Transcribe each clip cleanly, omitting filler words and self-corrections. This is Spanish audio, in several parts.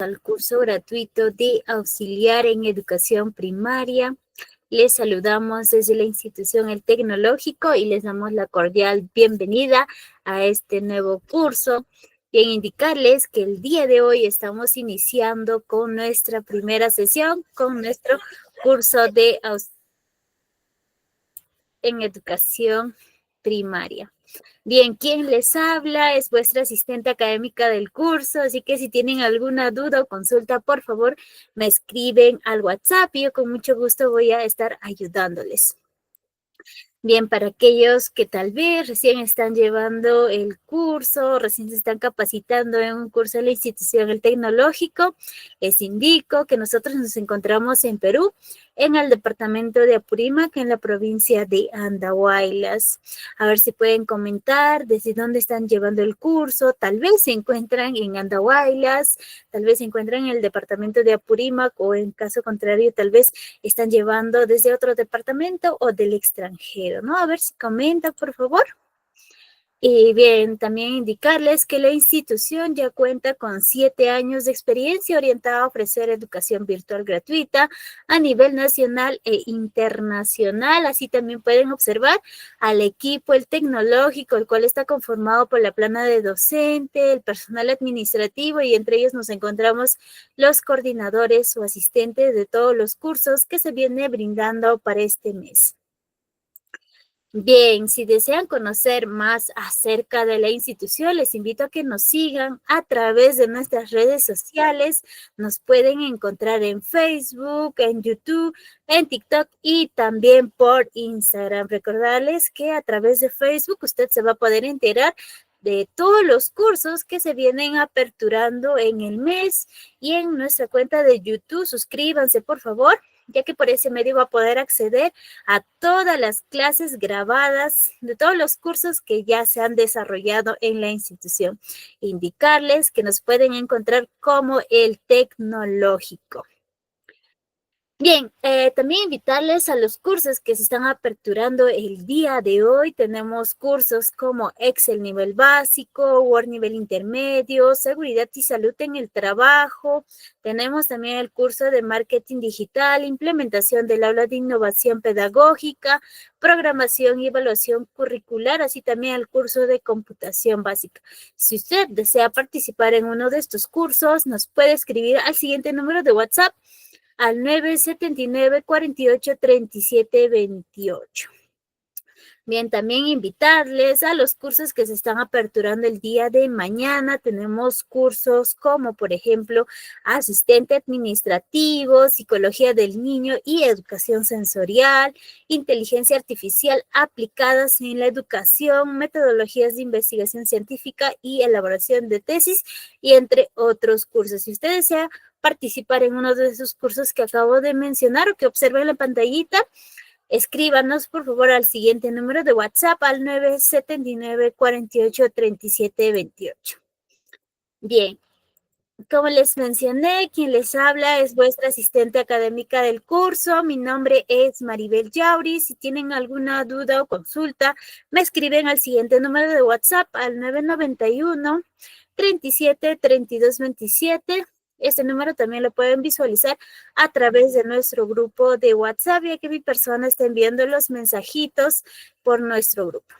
Al curso gratuito de auxiliar en educación primaria. Les saludamos desde la institución El Tecnológico y les damos la cordial bienvenida a este nuevo curso. Bien, indicarles que el día de hoy estamos iniciando con nuestra primera sesión, con nuestro curso de auxiliar en educación primaria. Bien, quien les habla es vuestra asistente académica del curso, así que si tienen alguna duda o consulta, por favor, me escriben al WhatsApp y yo con mucho gusto voy a estar ayudándoles. Bien, para aquellos que tal vez recién están llevando el curso, recién se están capacitando en un curso de la institución El Tecnológico, les indico que nosotros nos encontramos en Perú, en el departamento de Apurímac, en la provincia de Andahuaylas. A ver si pueden comentar desde dónde están llevando el curso. Tal vez se encuentran en Andahuaylas, tal vez se encuentran en el departamento de Apurímac o en caso contrario, tal vez están llevando desde otro departamento o del extranjero, ¿no? A ver si comenta, por favor. Y bien, también indicarles que la institución ya cuenta con 7 años de experiencia orientada a ofrecer educación virtual gratuita a nivel nacional e internacional. Así también pueden observar al equipo, el tecnológico, el cual está conformado por la plana de docente, el personal administrativo y entre ellos nos encontramos los coordinadores o asistentes de todos los cursos que se viene brindando para este mes. Bien, si desean conocer más acerca de la institución, les invito a que nos sigan a través de nuestras redes sociales. Nos pueden encontrar en Facebook, en YouTube, en TikTok y también por Instagram. Recordarles que a través de Facebook usted se va a poder enterar de todos los cursos que se vienen aperturando en el mes y en nuestra cuenta de YouTube. Suscríbanse, por favor, ya que por ese medio va a poder acceder a todas las clases grabadas de todos los cursos que ya se han desarrollado en la institución. Indicarles que nos pueden encontrar como el Tecnológico. Bien, también invitarles a los cursos que se están aperturando el día de hoy. Tenemos cursos como Excel nivel básico, Word nivel intermedio, seguridad y salud en el trabajo. Tenemos también el curso de marketing digital, implementación del aula de innovación pedagógica, programación y evaluación curricular, así también el curso de computación básica. Si usted desea participar en uno de estos cursos, nos puede escribir al siguiente número de WhatsApp, al 979-48-37-28. Bien, también invitarles a los cursos que se están aperturando el día de mañana. Tenemos cursos como, por ejemplo, asistente administrativo, psicología del niño y educación sensorial, inteligencia artificial aplicadas en la educación, metodologías de investigación científica y elaboración de tesis, y entre otros cursos. Si usted desea participar en uno de esos cursos que acabo de mencionar o que observe en la pantallita, escríbanos por favor al siguiente número de WhatsApp al 979-48-37-28. Bien, como les mencioné, quien les habla es vuestra asistente académica del curso. Mi nombre es Maribel Yauri. Si tienen alguna duda o consulta, me escriben al siguiente número de WhatsApp al 991-37-3227. Este número también lo pueden visualizar a través de nuestro grupo de WhatsApp, ya que mi persona está enviando los mensajitos por nuestro grupo.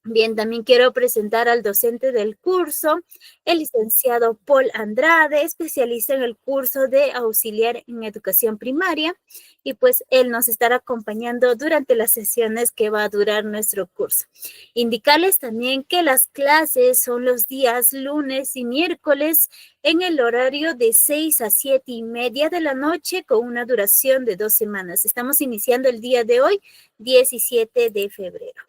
Bien, también quiero presentar al docente del curso, el licenciado Paul Andrade, especialista en el curso de auxiliar en educación primaria, y pues él nos estará acompañando durante las sesiones que va a durar nuestro curso. Indicarles también que las clases son los días lunes y miércoles en el horario de 6 a 7:30 de la noche con una duración de 2 semanas. Estamos iniciando el día de hoy, 17 de febrero.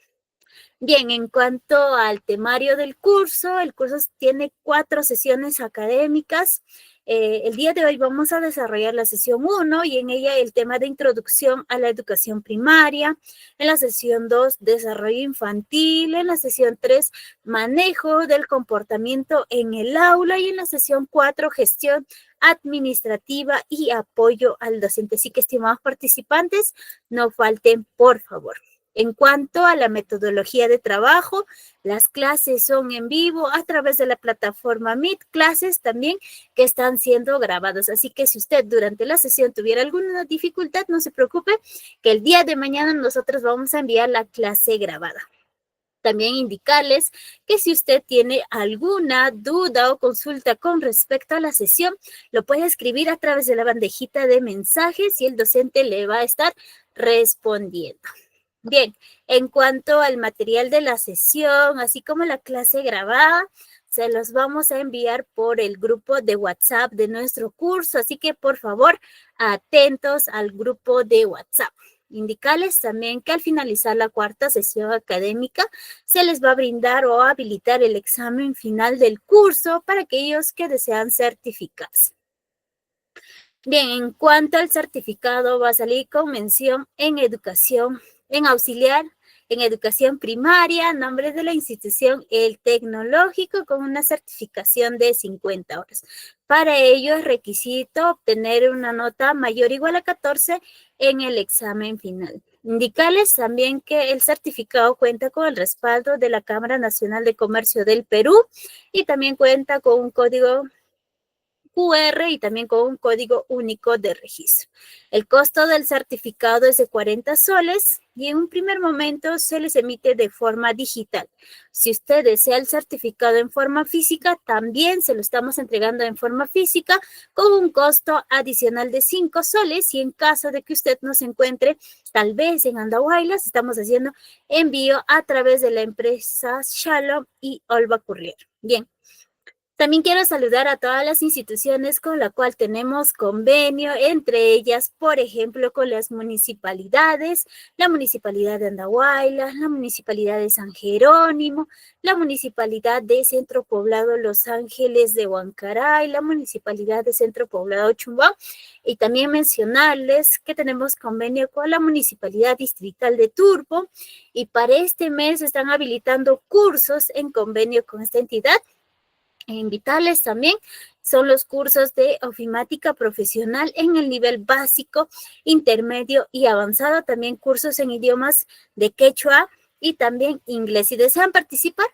Bien, en cuanto al temario del curso, el curso tiene 4 sesiones académicas. El día de hoy vamos a desarrollar la sesión 1 y en ella el tema de introducción a la educación primaria. En la sesión 2, desarrollo infantil. En la sesión 3, manejo del comportamiento en el aula. Y en la sesión 4, gestión administrativa y apoyo al docente. Así que, estimados participantes, no falten, por favor. En cuanto a la metodología de trabajo, las clases son en vivo a través de la plataforma Meet, clases también que están siendo grabadas. Así que si usted durante la sesión tuviera alguna dificultad, no se preocupe, que el día de mañana nosotros vamos a enviar la clase grabada. También indicarles que si usted tiene alguna duda o consulta con respecto a la sesión, lo puede escribir a través de la bandejita de mensajes y el docente le va a estar respondiendo. Bien, en cuanto al material de la sesión, así como la clase grabada, se los vamos a enviar por el grupo de WhatsApp de nuestro curso, así que por favor, atentos al grupo de WhatsApp. Indicarles también que al finalizar la cuarta sesión académica, se les va a brindar o habilitar el examen final del curso para aquellos que desean certificarse. Bien, en cuanto al certificado, va a salir con mención en educación, en auxiliar, en educación primaria, nombre de la institución, el tecnológico, con una certificación de 50 horas. Para ello es requisito obtener una nota mayor o igual a 14 en el examen final. Indicarles también que el certificado cuenta con el respaldo de la Cámara Nacional de Comercio del Perú y también cuenta con un código QR y también con un código único de registro. El costo del certificado es de 40 soles y en un primer momento se les emite de forma digital. Si usted desea el certificado en forma física, también se lo estamos entregando en forma física con un costo adicional de 5 soles y en caso de que usted no se encuentre tal vez en Andahuaylas, estamos haciendo envío a través de la empresa Shalom y Olva Courier. Bien. También quiero saludar a todas las instituciones con las cuales tenemos convenio, entre ellas, por ejemplo, con las municipalidades, la Municipalidad de Andahuaylas, la Municipalidad de San Jerónimo, la Municipalidad de Centro Poblado Los Ángeles de Huancaray, la Municipalidad de Centro Poblado Chumbán, y también mencionarles que tenemos convenio con la Municipalidad Distrital de Turbo, y para este mes están habilitando cursos en convenio con esta entidad. E invitarles también son los cursos de ofimática profesional en el nivel básico, intermedio y avanzado, también cursos en idiomas de quechua y también inglés. Si desean participar,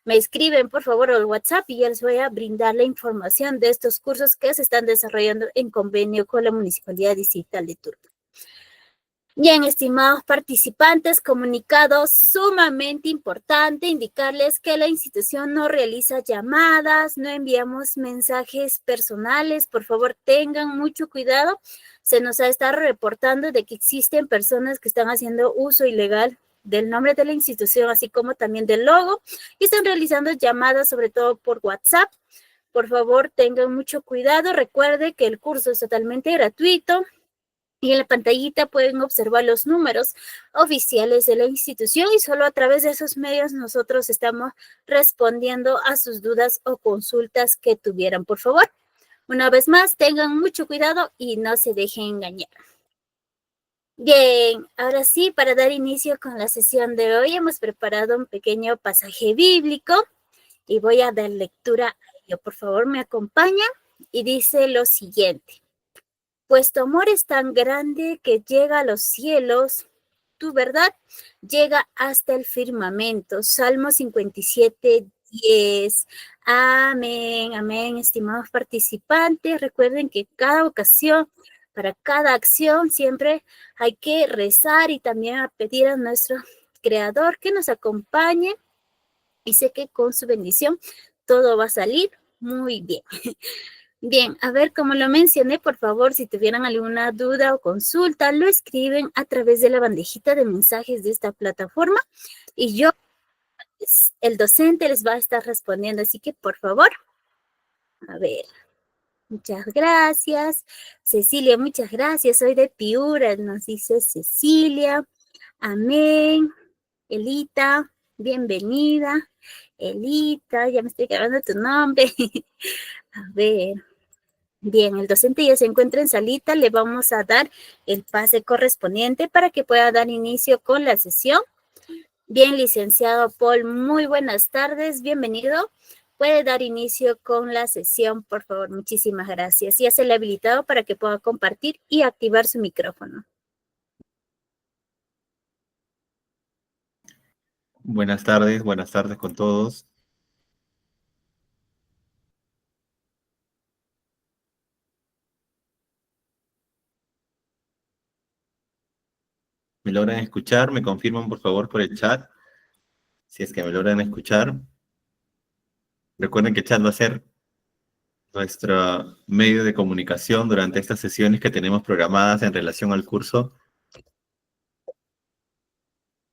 me escriben por favor al WhatsApp y ya les voy a brindar la información de estos cursos que se están desarrollando en convenio con la Municipalidad Distrital de Turbo. Bien, estimados participantes, comunicado sumamente importante, indicarles que la institución no realiza llamadas, no enviamos mensajes personales, por favor tengan mucho cuidado, se nos ha estado reportando de que existen personas que están haciendo uso ilegal del nombre de la institución, así como también del logo, y están realizando llamadas sobre todo por WhatsApp. Por favor tengan mucho cuidado, recuerde que el curso es totalmente gratuito. Y en la pantallita pueden observar los números oficiales de la institución y solo a través de esos medios nosotros estamos respondiendo a sus dudas o consultas que tuvieran. Por favor, una vez más, tengan mucho cuidado y no se dejen engañar. Bien, ahora sí, para dar inicio con la sesión de hoy, hemos preparado un pequeño pasaje bíblico y voy a dar lectura a ello. Por favor, me acompañan y dice lo siguiente. Pues tu amor es tan grande que llega a los cielos, tu verdad llega hasta el firmamento. Salmo 57, 10. Amén, amén, estimados participantes. Recuerden que cada ocasión, para cada acción, siempre hay que rezar y también a pedir a nuestro Creador que nos acompañe. Y sé que con su bendición todo va a salir muy bien. Bien, a ver, como lo mencioné, por favor, si tuvieran alguna duda o consulta, lo escriben a través de la bandejita de mensajes de esta plataforma y yo, el docente, les va a estar respondiendo. Así que, por favor, a ver, muchas gracias. Cecilia, muchas gracias. Soy de Piura, nos dice Cecilia. Amén. Elita, bienvenida. Elita, ya me estoy grabando tu nombre. A ver. Bien, el docente ya se encuentra en salita, le vamos a dar el pase correspondiente para que pueda dar inicio con la sesión. Bien, licenciado Paul, muy buenas tardes, bienvenido. Puede dar inicio con la sesión, por favor, muchísimas gracias. Ya se le ha habilitado para que pueda compartir y activar su micrófono. Buenas tardes con todos. ¿Me logran escuchar? ¿Me confirman por favor por el chat? Si es que me logran escuchar. Recuerden que el chat va a ser nuestro medio de comunicación durante estas sesiones que tenemos programadas en relación al curso.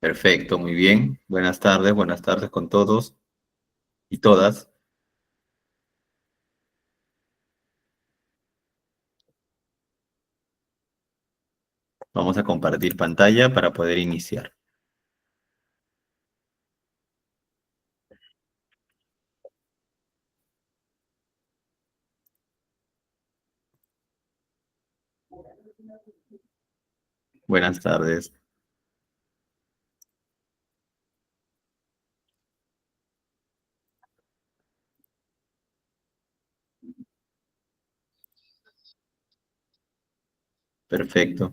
Perfecto, muy bien. Buenas tardes con todos y todas. Vamos a compartir pantalla para poder iniciar. Buenas tardes. Perfecto.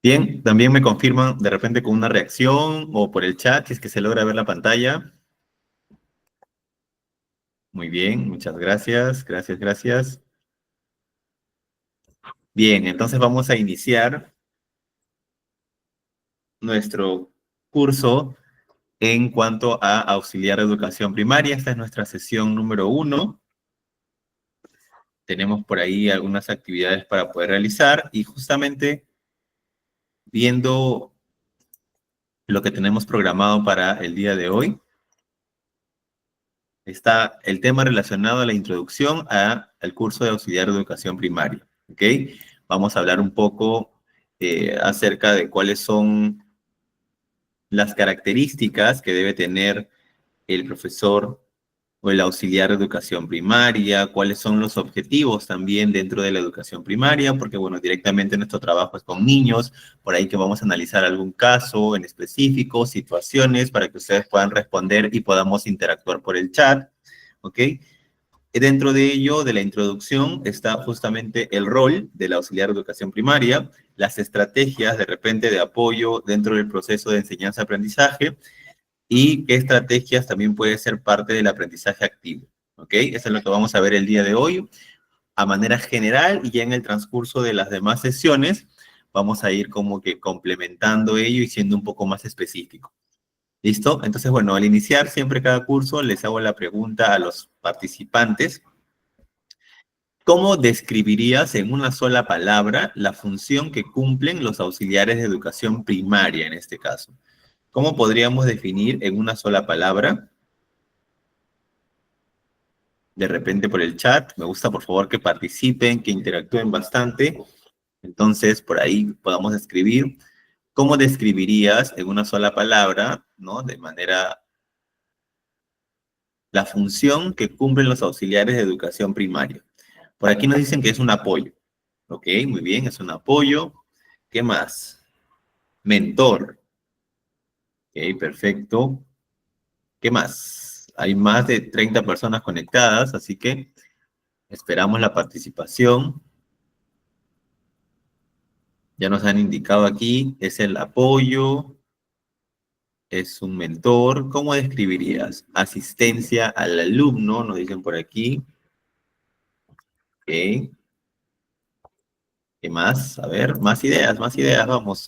Bien, también me confirman de repente con una reacción o por el chat si es que se logra ver la pantalla. Muy bien, muchas gracias, gracias. Bien, entonces vamos a iniciar nuestro curso en cuanto a auxiliar de educación primaria. Esta es nuestra sesión número 1. Tenemos por ahí algunas actividades para poder realizar y justamente viendo lo que tenemos programado para el día de hoy, está el tema relacionado a la introducción al curso de auxiliar de educación primaria. ¿Ok? Vamos a hablar un poco acerca de cuáles son las características que debe tener el profesor o el auxiliar de educación primaria, cuáles son los objetivos también dentro de la educación primaria, porque bueno, directamente nuestro trabajo es con niños, por ahí que vamos a analizar algún caso en específico, situaciones para que ustedes puedan responder y podamos interactuar por el chat, ¿ok? Dentro de ello, de la introducción, está justamente el rol del auxiliar de educación primaria, las estrategias de repente de apoyo dentro del proceso de enseñanza-aprendizaje y qué estrategias también puede ser parte del aprendizaje activo. ¿Ok? Eso es lo que vamos a ver el día de hoy. A manera general y ya en el transcurso de las demás sesiones, vamos a ir como que complementando ello y siendo un poco más específico. ¿Listo? Entonces, bueno, al iniciar siempre cada curso, les hago la pregunta a los participantes. ¿Cómo describirías en una sola palabra la función que cumplen los auxiliares de educación primaria en este caso? ¿Cómo podríamos definir en una sola palabra? De repente por el chat, me gusta por favor que participen, que interactúen bastante. Entonces, por ahí podamos escribir. ¿Cómo describirías en una sola palabra, ¿no? De manera, la función que cumplen los auxiliares de educación primaria? Por aquí nos dicen que es un apoyo. Ok, muy bien, es un apoyo. ¿Qué más? Mentor. Ok, perfecto. ¿Qué más? Hay más de 30 personas conectadas, así que esperamos la participación. Ya nos han indicado aquí, es el apoyo, es un mentor. ¿Cómo describirías? Asistencia al alumno, nos dicen por aquí. Ok. ¿Qué más? A ver, más ideas, vamos.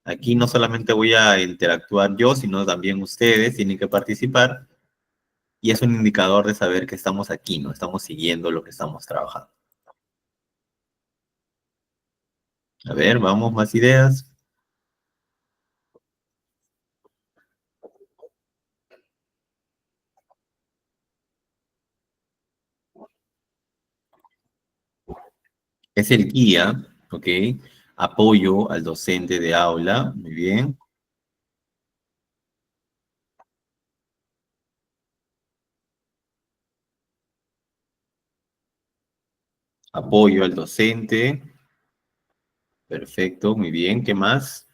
Aquí no solamente voy a interactuar yo, sino también ustedes tienen que participar. Y es un indicador de saber que estamos aquí, ¿no? Estamos siguiendo lo que estamos trabajando. A ver, vamos, más ideas. Es el guía, ¿ok? Apoyo al docente de aula, muy bien. Apoyo al docente, perfecto, muy bien. ¿Qué más?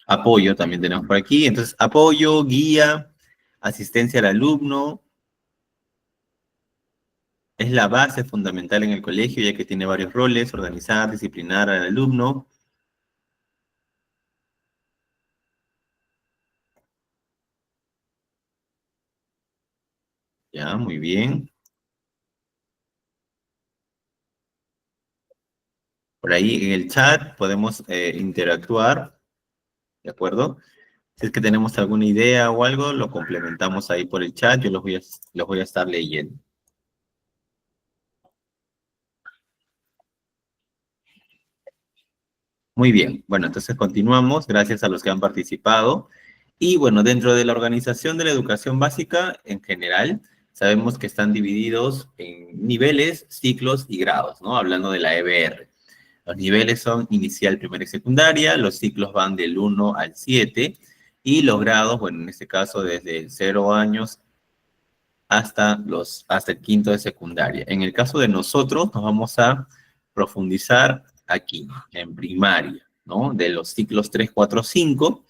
Apoyo también tenemos por aquí. Entonces, apoyo, guía, asistencia al alumno. Es la base fundamental en el colegio, ya que tiene varios roles: organizar, disciplinar al alumno. Ya, muy bien. Por ahí en el chat podemos interactuar, ¿de acuerdo? Si es que tenemos alguna idea o algo, lo complementamos ahí por el chat, yo los voy a estar leyendo. Muy bien, bueno, entonces continuamos, gracias a los que han participado. Y bueno, dentro de la organización de la educación básica en general, sabemos que están divididos en niveles, ciclos y grados, ¿no? Hablando de la EBR. Los niveles son inicial, primaria y secundaria, los ciclos van del 1 al 7 y los grados, bueno, en este caso desde 0 años hasta el quinto de secundaria. En el caso de nosotros, nos vamos a profundizar aquí, en primaria, ¿no? De los ciclos 3, 4, 5,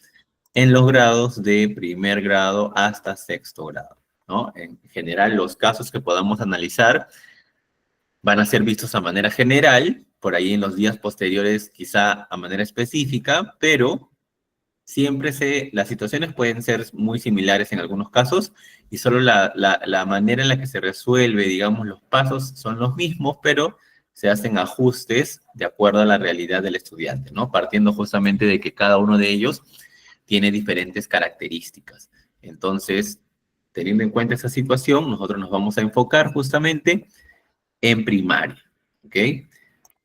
en los grados de primer grado hasta sexto grado, ¿no? En general, los casos que podamos analizar van a ser vistos a manera general, por ahí en los días posteriores quizá a manera específica, pero siempre las situaciones pueden ser muy similares en algunos casos y solo la manera en la que se resuelve, digamos, los pasos son los mismos, pero se hacen ajustes de acuerdo a la realidad del estudiante, ¿no? Partiendo justamente de que cada uno de ellos tiene diferentes características. Entonces, teniendo en cuenta esa situación, nosotros nos vamos a enfocar justamente en primaria, ¿ok?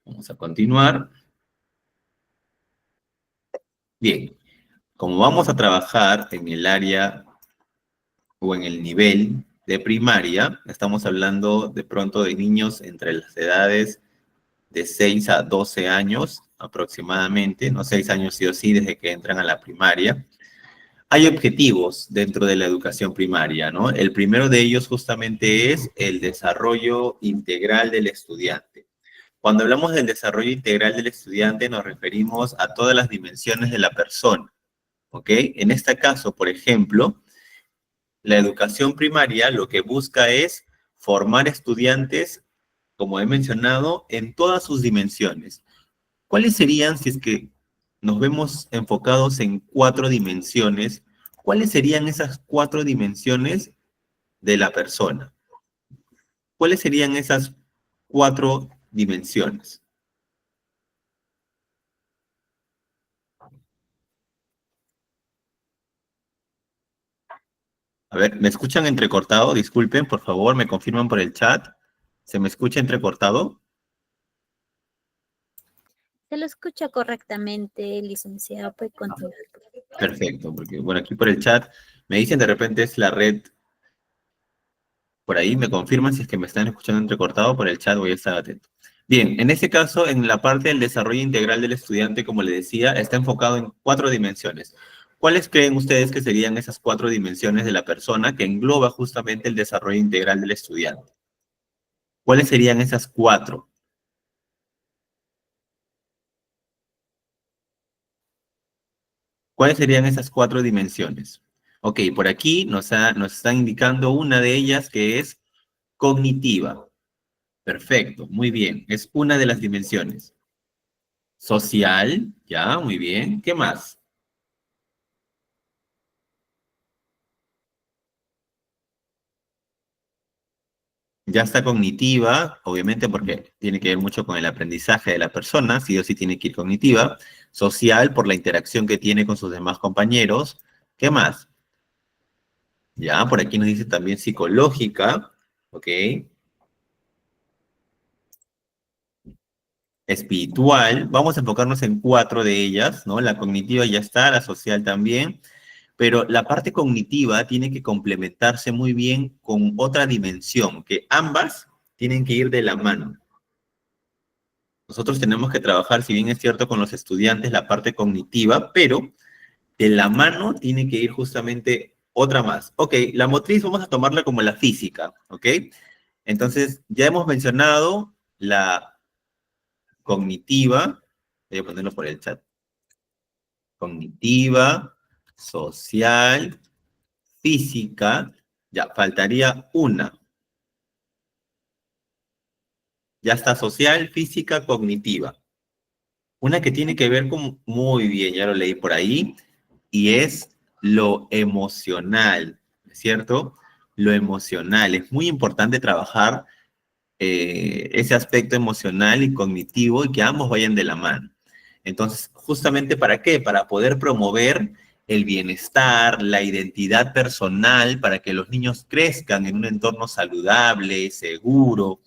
Vamos a continuar. Bien, como vamos a trabajar en el área o en el nivel de primaria, estamos hablando de pronto de niños entre las edades de 6 a 12 años aproximadamente, no 6 años sí o sí desde que entran a la primaria. Hay objetivos dentro de la educación primaria, ¿no? El primero de ellos justamente es el desarrollo integral del estudiante. Cuando hablamos del desarrollo integral del estudiante nos referimos a todas las dimensiones de la persona, ¿ok? En este caso, por ejemplo, la educación primaria lo que busca es formar estudiantes, como he mencionado, en todas sus dimensiones. ¿Cuáles serían, si es que nos vemos enfocados en 4 dimensiones, cuáles serían esas 4 dimensiones de la persona? ¿Cuáles serían esas 4 dimensiones? A ver, ¿me escuchan entrecortado? Disculpen, por favor, me confirman por el chat. ¿Se me escucha entrecortado? Se lo escucha correctamente, licenciado. Puede continuar. Perfecto, porque bueno, aquí por el chat me dicen de repente es la red, por ahí me confirman si es que me están escuchando entrecortado, por el chat voy a estar atento. Bien, en este caso, en la parte del desarrollo integral del estudiante, como le decía, está enfocado en 4 dimensiones. ¿Cuáles creen ustedes que serían esas 4 dimensiones de la persona que engloba justamente el desarrollo integral del estudiante? ¿Cuáles serían esas 4? ¿Cuáles serían esas 4 dimensiones? Ok, por aquí nos están indicando una de ellas que es cognitiva. Perfecto, muy bien. Es una de las dimensiones. Social, ya, muy bien. ¿Qué más? Ya está cognitiva, obviamente porque tiene que ver mucho con el aprendizaje de la persona, sí o sí tiene que ir cognitiva. Social, por la interacción que tiene con sus demás compañeros. ¿Qué más? Ya, por aquí nos dice también psicológica, ¿ok? Espiritual. Vamos a enfocarnos en 4 de ellas, ¿no? La cognitiva ya está, la social también. Pero la parte cognitiva tiene que complementarse muy bien con otra dimensión, que ambas tienen que ir de la mano. Nosotros tenemos que trabajar, si bien es cierto, con los estudiantes la parte cognitiva, pero de la mano tiene que ir justamente otra más. Ok, la motriz vamos a tomarla como la física, ¿ok? Entonces, ya hemos mencionado la cognitiva, voy a ponerlo por el chat, cognitiva, social, física, ya, faltaría una. Ya está social, física, cognitiva. Una que tiene que ver con, muy bien, ya lo leí por ahí, y es lo emocional, ¿cierto? Lo emocional. Es muy importante trabajar ese aspecto emocional y cognitivo y que ambos vayan de la mano. Entonces, justamente ¿para qué? Para poder promover el bienestar, la identidad personal, para que los niños crezcan en un entorno saludable, seguro,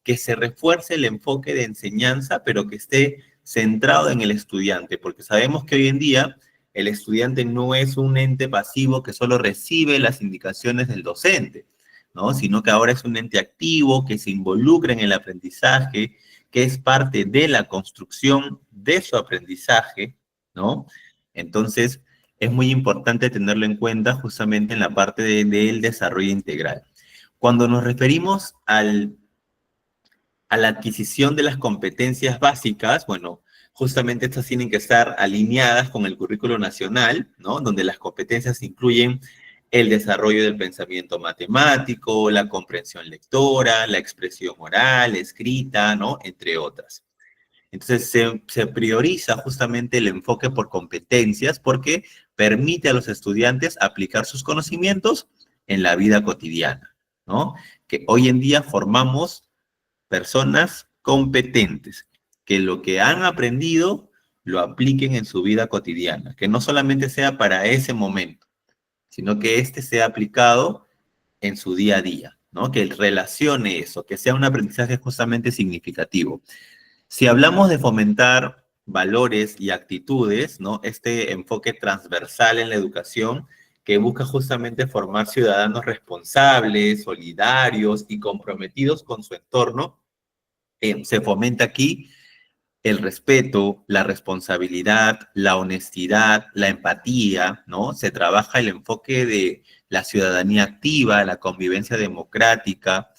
que se refuerce el enfoque de enseñanza, pero que esté centrado en el estudiante, porque sabemos que hoy en día el estudiante no es un ente pasivo que solo recibe las indicaciones del docente, ¿no? Sino que ahora es un ente activo que se involucra en el aprendizaje, que es parte de la construcción de su aprendizaje, ¿no? Entonces, es muy importante tenerlo en cuenta justamente en la parte del desarrollo integral. Cuando nos referimos a la adquisición de las competencias básicas, bueno, justamente estas tienen que estar alineadas con el currículo nacional, ¿no? Donde las competencias incluyen el desarrollo del pensamiento matemático, la comprensión lectora, la expresión oral, escrita, ¿no? Entre otras. Entonces se prioriza justamente el enfoque por competencias porque permite a los estudiantes aplicar sus conocimientos en la vida cotidiana, ¿no? Que hoy en día formamos personas competentes, que lo que han aprendido lo apliquen en su vida cotidiana, que no solamente sea para ese momento, sino que este sea aplicado en su día a día, ¿no? Que relacione eso, que sea un aprendizaje justamente significativo. Si hablamos de fomentar valores y actitudes, ¿no? Este enfoque transversal en la educación que busca justamente formar ciudadanos responsables, solidarios y comprometidos con su entorno, se fomenta aquí el respeto, la responsabilidad, la honestidad, la empatía, ¿no? Se trabaja el enfoque de la ciudadanía activa, la convivencia democrática.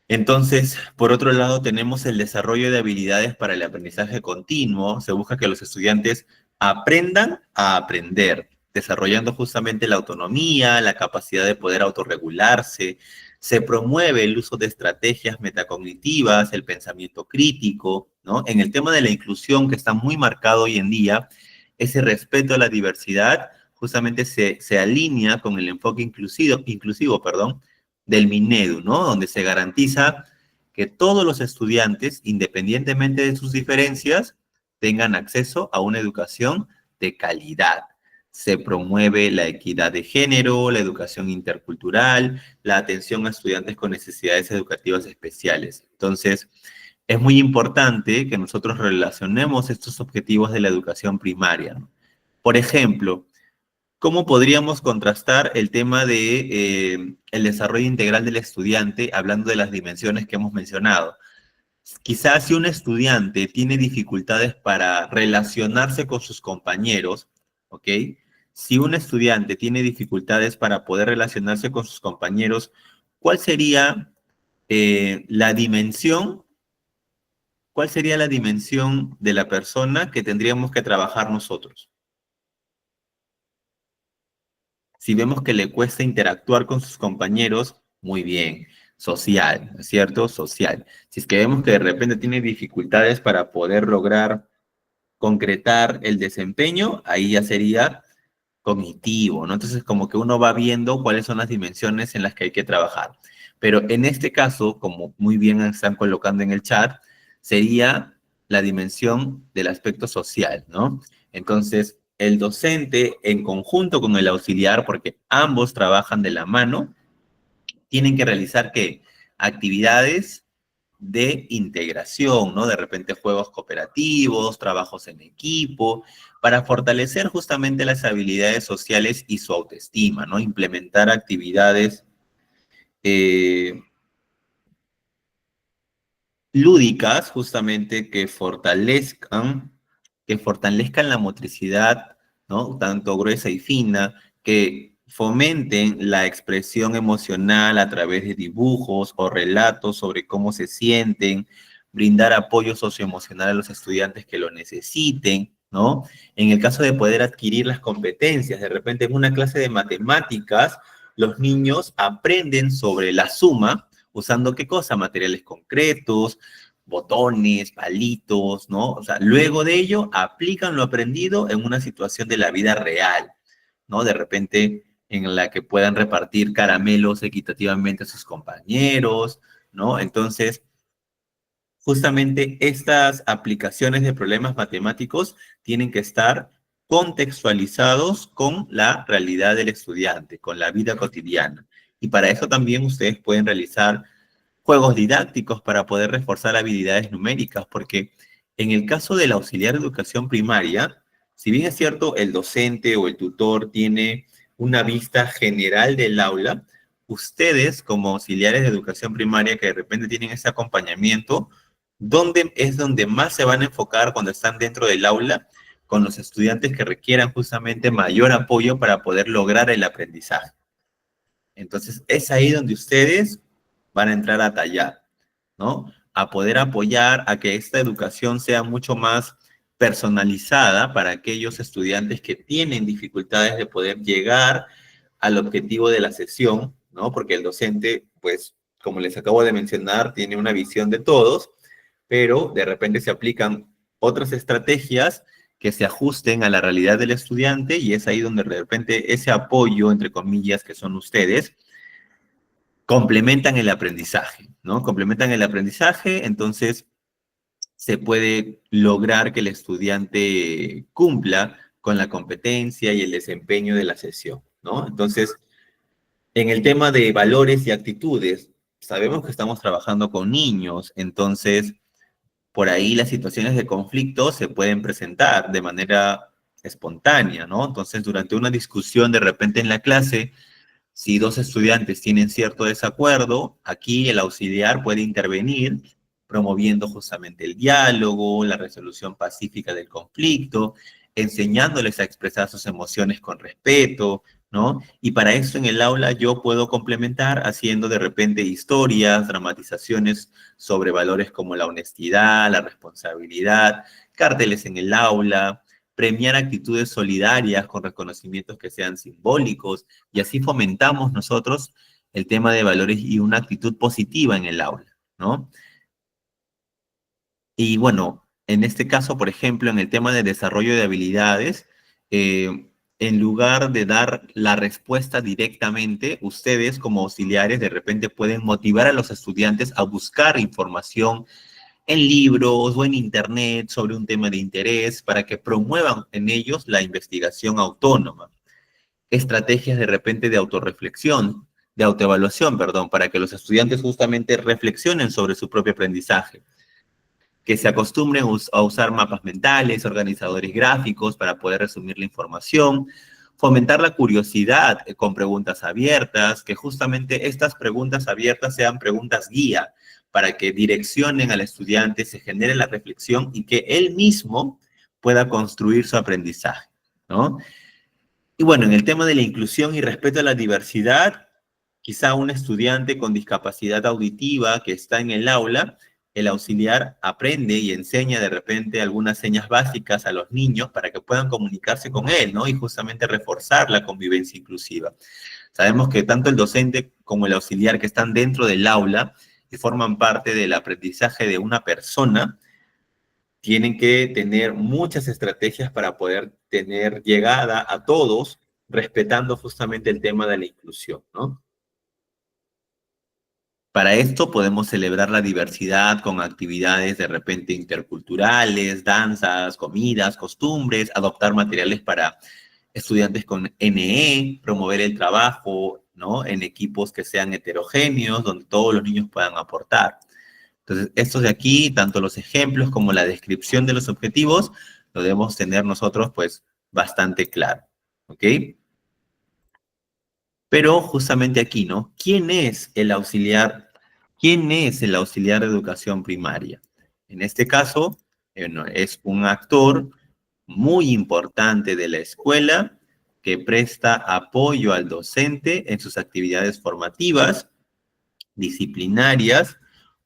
Entonces, por otro lado, tenemos el desarrollo de habilidades para el aprendizaje continuo. Se busca que los estudiantes aprendan a aprender, desarrollando justamente la autonomía, la capacidad de poder autorregularse. Se promueve el uso de estrategias metacognitivas, el pensamiento crítico, ¿no? En el tema de la inclusión, que está muy marcado hoy en día, ese respeto a la diversidad justamente se alinea con el enfoque inclusivo, perdón, del Minedu, ¿no? Donde se garantiza que todos los estudiantes, independientemente de sus diferencias, tengan acceso a una educación de calidad. Se promueve la equidad de género, la educación intercultural, la atención a estudiantes con necesidades educativas especiales. Entonces, es muy importante que nosotros relacionemos estos objetivos de la educación primaria, ¿no? Por ejemplo, ¿cómo podríamos contrastar el tema de el desarrollo integral del estudiante, hablando de las dimensiones que hemos mencionado? Quizás si un estudiante tiene dificultades para relacionarse con sus compañeros, ¿ok? Si un estudiante tiene dificultades para poder relacionarse con sus compañeros, ¿cuál sería la dimensión? ¿Cuál sería la dimensión de la persona que tendríamos que trabajar nosotros? Si vemos que le cuesta interactuar con sus compañeros, muy bien, social, ¿no es cierto? Social. Si es que vemos que de repente tiene dificultades para poder lograr concretar el desempeño, ahí ya sería cognitivo, ¿no? Entonces, como que uno va viendo cuáles son las dimensiones en las que hay que trabajar. Pero en este caso, como muy bien están colocando en el chat, sería la dimensión del aspecto social, ¿no? Entonces, el docente en conjunto con el auxiliar, porque ambos trabajan de la mano, tienen que realizar ¿qué? Actividades de integración, ¿no? De repente juegos cooperativos, trabajos en equipo, para fortalecer justamente las habilidades sociales y su autoestima, ¿no? Implementar actividades eh, lúdicas justamente que fortalezcan la motricidad, ¿no? Tanto gruesa y fina, que fomenten la expresión emocional a través de dibujos o relatos sobre cómo se sienten, brindar apoyo socioemocional a los estudiantes que lo necesiten, ¿no? En el caso de poder adquirir las competencias, de repente en una clase de matemáticas, los niños aprenden sobre la suma ¿Usando qué cosa? Materiales concretos, botones, palitos, ¿no? O sea, luego de ello aplican lo aprendido en una situación de la vida real, ¿no? De repente en la que puedan repartir caramelos equitativamente a sus compañeros, ¿no? Entonces, justamente estas aplicaciones de problemas matemáticos tienen que estar contextualizados con la realidad del estudiante, con la vida cotidiana. Y para eso también ustedes pueden realizar juegos didácticos para poder reforzar habilidades numéricas, porque en el caso del auxiliar de educación primaria, si bien es cierto, el docente o el tutor tiene una vista general del aula, ustedes como auxiliares de educación primaria que de repente tienen ese acompañamiento, ¿dónde es donde más se van a enfocar cuando están dentro del aula con los estudiantes que requieran justamente mayor apoyo para poder lograr el aprendizaje? Entonces, es ahí donde ustedes van a entrar a tallar, ¿no? A poder apoyar a que esta educación sea mucho más personalizada para aquellos estudiantes que tienen dificultades de poder llegar al objetivo de la sesión, ¿no? Porque el docente, pues, como les acabo de mencionar, tiene una visión de todos, pero de repente se aplican otras estrategias que se ajusten a la realidad del estudiante y es ahí donde de repente ese apoyo, entre comillas, que son ustedes, complementan el aprendizaje, ¿no? Complementan el aprendizaje, entonces se puede lograr que el estudiante cumpla con la competencia y el desempeño de la sesión, ¿no? Entonces, en el tema de valores y actitudes, sabemos que estamos trabajando con niños, entonces por ahí las situaciones de conflicto se pueden presentar de manera espontánea, ¿no? Entonces, durante una discusión de repente en la clase, si dos estudiantes tienen cierto desacuerdo, aquí el auxiliar puede intervenir promoviendo justamente el diálogo, la resolución pacífica del conflicto, enseñándoles a expresar sus emociones con respeto, ¿no? Y para eso en el aula yo puedo complementar haciendo de repente historias, dramatizaciones sobre valores como la honestidad, la responsabilidad, carteles en el aula, premiar actitudes solidarias con reconocimientos que sean simbólicos, y así fomentamos nosotros el tema de valores y una actitud positiva en el aula, ¿no? Y bueno, en este caso, por ejemplo, en el tema de desarrollo de habilidades, en lugar de dar la respuesta directamente, ustedes como auxiliares de repente pueden motivar a los estudiantes a buscar información en libros o en internet sobre un tema de interés para que promuevan en ellos la investigación autónoma. Estrategias de repente de autorreflexión, de autoevaluación, perdón, para que los estudiantes justamente reflexionen sobre su propio aprendizaje, que se acostumbren a usar mapas mentales, organizadores gráficos para poder resumir la información, fomentar la curiosidad con preguntas abiertas, que justamente estas preguntas abiertas sean preguntas guía para que direccionen al estudiante, se genere la reflexión y que él mismo pueda construir su aprendizaje, ¿no? Y bueno, en el tema de la inclusión y respeto a la diversidad, quizá un estudiante con discapacidad auditiva que está en el aula, el auxiliar aprende y enseña de repente algunas señas básicas a los niños para que puedan comunicarse con él, ¿no? Y justamente reforzar la convivencia inclusiva. Sabemos que tanto el docente como el auxiliar que están dentro del aula y forman parte del aprendizaje de una persona, tienen que tener muchas estrategias para poder tener llegada a todos, respetando justamente el tema de la inclusión, ¿no? Para esto podemos celebrar la diversidad con actividades de repente interculturales, danzas, comidas, costumbres, adoptar materiales para estudiantes con NE, promover el trabajo, ¿no? En equipos que sean heterogéneos, donde todos los niños puedan aportar. Entonces, estos de aquí, tanto los ejemplos como la descripción de los objetivos, lo debemos tener nosotros, pues, bastante claro, ¿ok? Pero justamente aquí, ¿no? ¿Quién es el auxiliar? ¿Quién es el auxiliar de educación primaria? En este caso, no, es un actor muy importante de la escuela que presta apoyo al docente en sus actividades formativas, disciplinarias,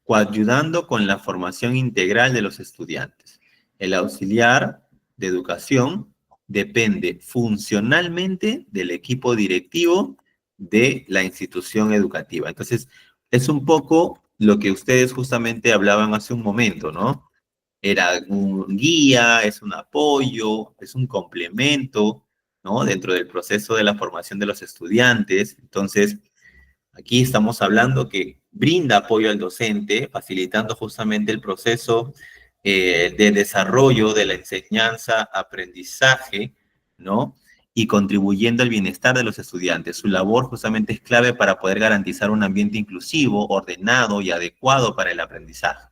coayudando con la formación integral de los estudiantes. El auxiliar de educación depende funcionalmente del equipo directivo de la institución educativa. Entonces, Es un poco lo que ustedes justamente hablaban hace un momento, ¿no? Era un guía, es un apoyo, es un complemento, ¿no? Dentro del proceso de la formación de los estudiantes. Entonces, aquí estamos hablando que brinda apoyo al docente, facilitando justamente el proceso de desarrollo de la enseñanza, aprendizaje, ¿no? Y contribuyendo al bienestar de los estudiantes. Su labor justamente es clave para poder garantizar un ambiente inclusivo, ordenado y adecuado para el aprendizaje.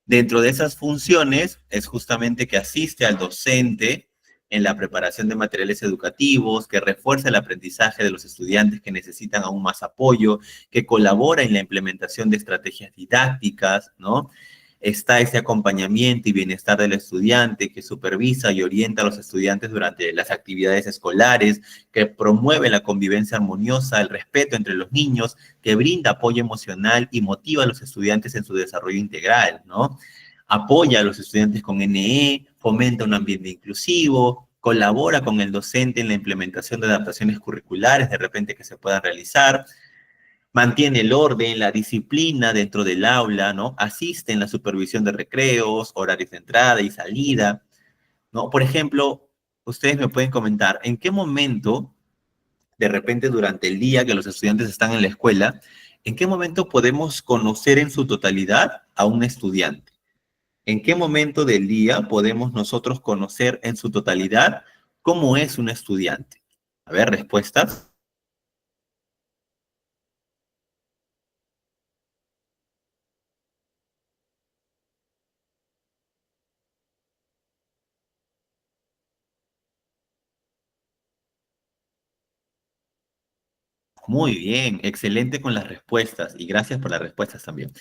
Dentro de esas funciones es justamente que asiste al docente en la preparación de materiales educativos, que refuerza el aprendizaje de los estudiantes que necesitan aún más apoyo, que colabora en la implementación de estrategias didácticas, ¿no? Está ese acompañamiento y bienestar del estudiante que supervisa y orienta a los estudiantes durante las actividades escolares, que promueve la convivencia armoniosa, el respeto entre los niños, que brinda apoyo emocional y motiva a los estudiantes en su desarrollo integral, ¿no? Apoya a los estudiantes con NE, fomenta un ambiente inclusivo, colabora con el docente en la implementación de adaptaciones curriculares de repente que se puedan realizar, mantiene el orden, la disciplina dentro del aula, ¿no? Asiste en la supervisión de recreos, horarios de entrada y salida, ¿no? Por ejemplo, ustedes me pueden comentar, ¿en qué momento, de repente durante el día que los estudiantes están en la escuela, en qué momento podemos conocer en su totalidad a un estudiante? ¿En qué momento del día podemos nosotros conocer en su totalidad cómo es un estudiante? A ver, respuestas. Muy bien, excelente con las respuestas y gracias por las respuestas también.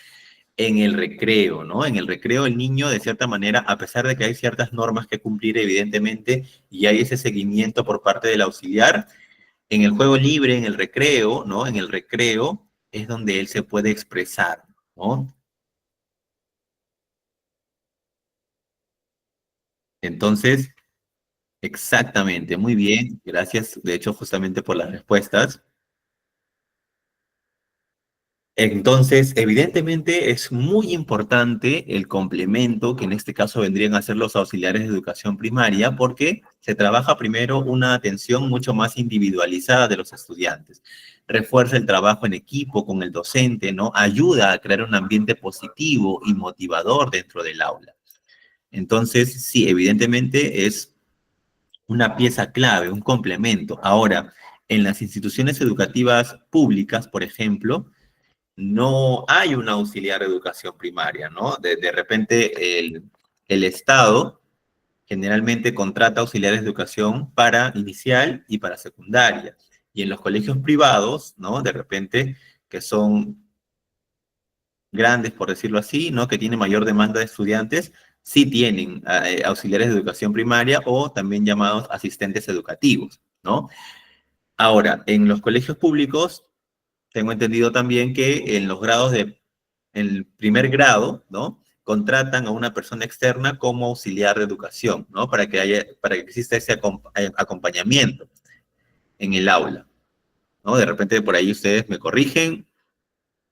En el recreo, ¿no? En el recreo el niño, de cierta manera, a pesar de que hay ciertas normas que cumplir, evidentemente, y hay ese seguimiento por parte del auxiliar, en el juego libre, en el recreo, ¿no? En el recreo es donde él se puede expresar, ¿no? Entonces, exactamente, muy bien, gracias, de hecho, justamente por las respuestas. Entonces, evidentemente es muy importante el complemento, que en este caso vendrían a ser los auxiliares de educación primaria, porque se trabaja primero una atención mucho más individualizada de los estudiantes. Refuerza el trabajo en equipo con el docente, ¿no? Ayuda a crear un ambiente positivo y motivador dentro del aula. Entonces, sí, evidentemente es una pieza clave, un complemento. Ahora, en las instituciones educativas públicas, por ejemplo, no hay un auxiliar de educación primaria, ¿no? De repente el Estado generalmente contrata auxiliares de educación para inicial y para secundaria. Y en los colegios privados, ¿no? De repente, que son grandes, por decirlo así, ¿no? Que tienen mayor demanda de estudiantes, sí tienen auxiliares de educación primaria o también llamados asistentes educativos, ¿no? Ahora, en los colegios públicos tengo entendido también que en los grados de, en el primer grado, ¿no? Contratan a una persona externa como auxiliar de educación, ¿no? Para que exista ese acompañamiento en el aula, ¿no? De repente por ahí ustedes me corrigen,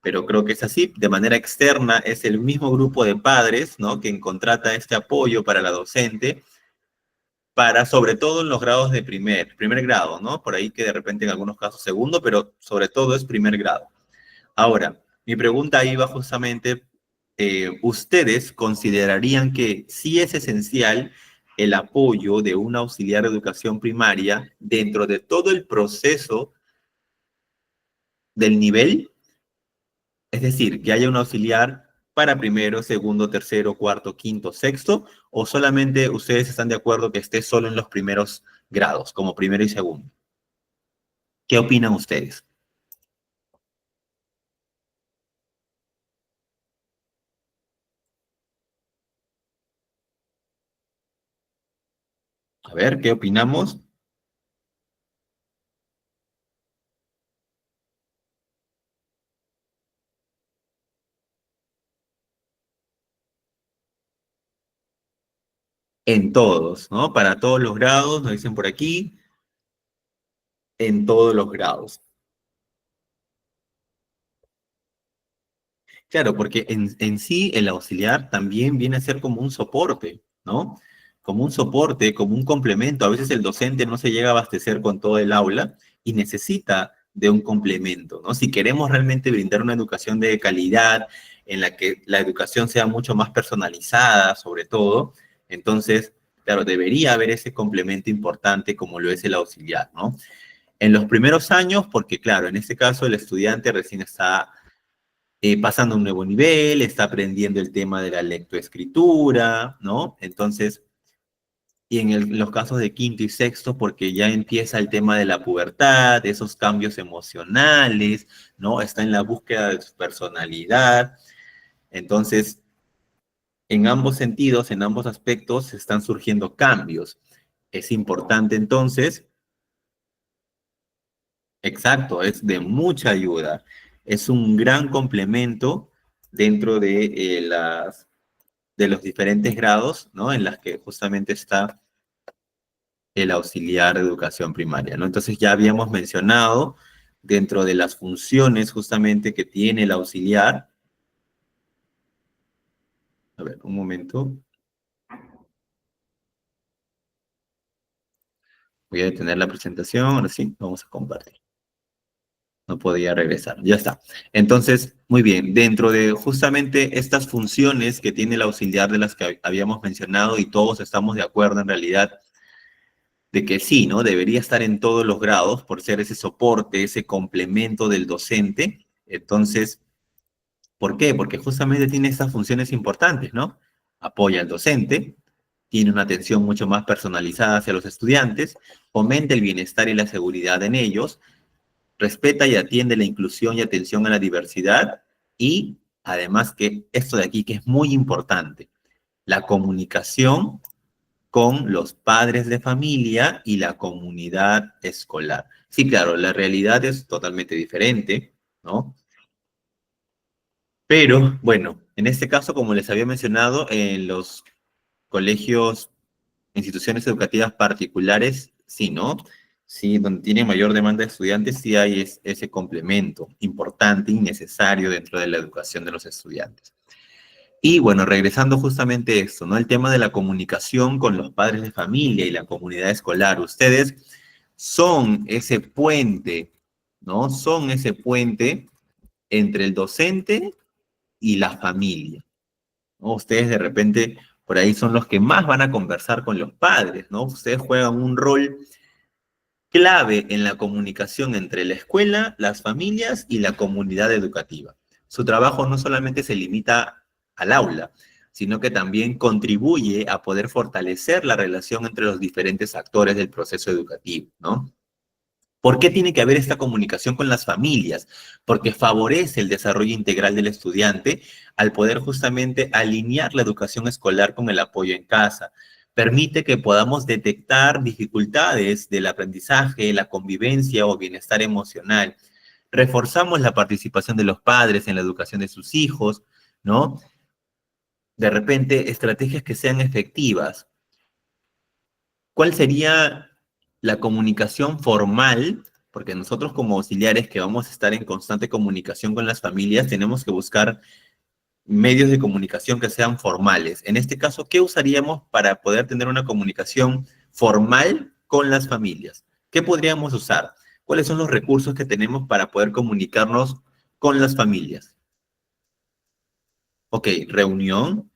pero creo que es así. De manera externa es el mismo grupo de padres, ¿no? Quien contrata este apoyo para la docente, para sobre todo en los grados de primer grado, ¿no? Por ahí que de repente en algunos casos segundo, pero sobre todo es primer grado. Ahora, mi pregunta iba justamente, ¿ustedes considerarían que sí es esencial el apoyo de un auxiliar de educación primaria dentro de todo el proceso del nivel? Es decir, que haya un auxiliar para primero, segundo, tercero, cuarto, quinto, sexto, o solamente ustedes están de acuerdo que esté solo en los primeros grados, como primero y segundo. ¿Qué opinan ustedes? A ver, ¿qué opinamos? En todos, ¿no? Para todos los grados, nos dicen por aquí, en todos los grados. Claro, porque en sí el auxiliar también viene a ser como un soporte, ¿no? Como un soporte, como un complemento. A veces el docente no se llega a abastecer con todo el aula y necesita de un complemento, ¿no? Si queremos realmente brindar una educación de calidad, en la que la educación sea mucho más personalizada, sobre todo, entonces, claro, debería haber ese complemento importante como lo es el auxiliar, ¿no? En los primeros años, porque claro, en este caso el estudiante recién está pasando a un nuevo nivel, está aprendiendo el tema de la lectoescritura, ¿no? Entonces, y en los casos de quinto y sexto, porque ya empieza el tema de la pubertad, esos cambios emocionales, ¿no? Está en la búsqueda de su personalidad. Entonces, en ambos sentidos, en ambos aspectos, están surgiendo cambios. Es importante entonces, exacto, es de mucha ayuda. Es un gran complemento dentro de de los diferentes grados, ¿no? En las que justamente está el auxiliar de educación primaria, ¿no? Entonces ya habíamos mencionado dentro de las funciones justamente que tiene el auxiliar. A ver, un momento. Voy a detener la presentación. Ahora sí, vamos a compartir. No podía regresar. Ya está. Entonces, muy bien. Dentro de justamente estas funciones que tiene el auxiliar de las que habíamos mencionado y todos estamos de acuerdo en realidad de que sí, ¿no? Debería estar en todos los grados por ser ese soporte, ese complemento del docente. Entonces, ¿por qué? Porque justamente tiene estas funciones importantes, ¿no? Apoya al docente, tiene una atención mucho más personalizada hacia los estudiantes, fomenta el bienestar y la seguridad en ellos, respeta y atiende la inclusión y atención a la diversidad y además que esto de aquí que es muy importante, la comunicación con los padres de familia y la comunidad escolar. Sí, claro, la realidad es totalmente diferente, ¿no? Pero bueno, en este caso, como les había mencionado, en los colegios, instituciones educativas particulares, sí, ¿no? Sí, donde tiene mayor demanda de estudiantes, sí hay ese complemento importante y necesario dentro de la educación de los estudiantes. Y bueno, regresando justamente a esto, ¿no? El tema de la comunicación con los padres de familia y la comunidad escolar. Ustedes son ese puente, ¿no? Son ese puente entre el docente y la familia, ¿no? Ustedes de repente por ahí son los que más van a conversar con los padres, ¿no? Ustedes juegan un rol clave en la comunicación entre la escuela, las familias y la comunidad educativa. Su trabajo no solamente se limita al aula, sino que también contribuye a poder fortalecer la relación entre los diferentes actores del proceso educativo, ¿no? ¿Por qué tiene que haber esta comunicación con las familias? Porque favorece el desarrollo integral del estudiante al poder justamente alinear la educación escolar con el apoyo en casa. Permite que podamos detectar dificultades del aprendizaje, la convivencia o bienestar emocional. Reforzamos la participación de los padres en la educación de sus hijos, ¿no? De repente, estrategias que sean efectivas. ¿Cuál sería la comunicación formal? Porque nosotros como auxiliares que vamos a estar en constante comunicación con las familias, tenemos que buscar medios de comunicación que sean formales. En este caso, ¿qué usaríamos para poder tener una comunicación formal con las familias? ¿Qué podríamos usar? ¿Cuáles son los recursos que tenemos para poder comunicarnos con las familias? Ok, reunión,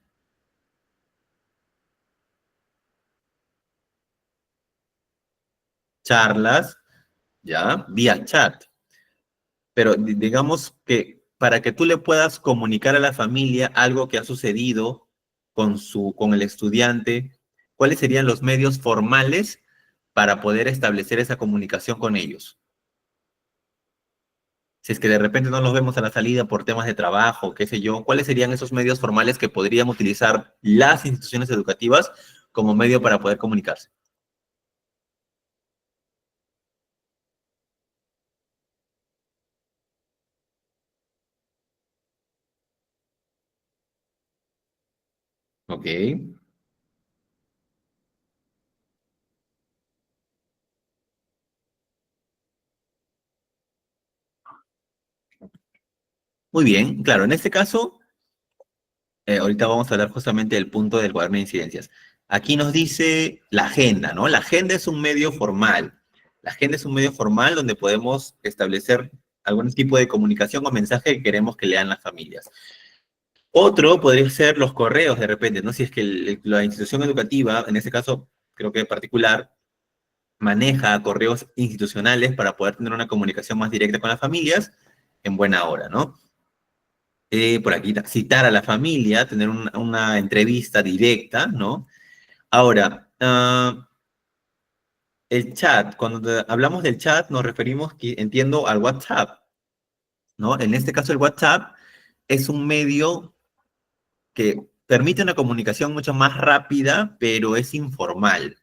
charlas, ya, vía chat. Pero digamos que para que tú le puedas comunicar a la familia algo que ha sucedido con el estudiante, ¿cuáles serían los medios formales para poder establecer esa comunicación con ellos? Si es que de repente no los vemos a la salida por temas de trabajo, qué sé yo, ¿cuáles serían esos medios formales que podrían utilizar las instituciones educativas como medio para poder comunicarse? Ok. Muy bien, claro, en este caso, ahorita vamos a hablar justamente del punto del cuaderno de incidencias. Aquí nos dice la agenda, ¿no? La agenda es un medio formal. La agenda es un medio formal donde podemos establecer algún tipo de comunicación o mensaje que queremos que lean las familias. Otro podría ser los correos de repente, ¿no? Si es que la institución educativa, en este caso creo que en particular, maneja correos institucionales para poder tener una comunicación más directa con las familias en buena hora, ¿no? Por aquí, citar a la familia, tener una entrevista directa, ¿no? Ahora, el chat, cuando hablamos del chat nos referimos, entiendo, al WhatsApp, ¿no? En este caso el WhatsApp es un medio que permite una comunicación mucho más rápida, pero es informal.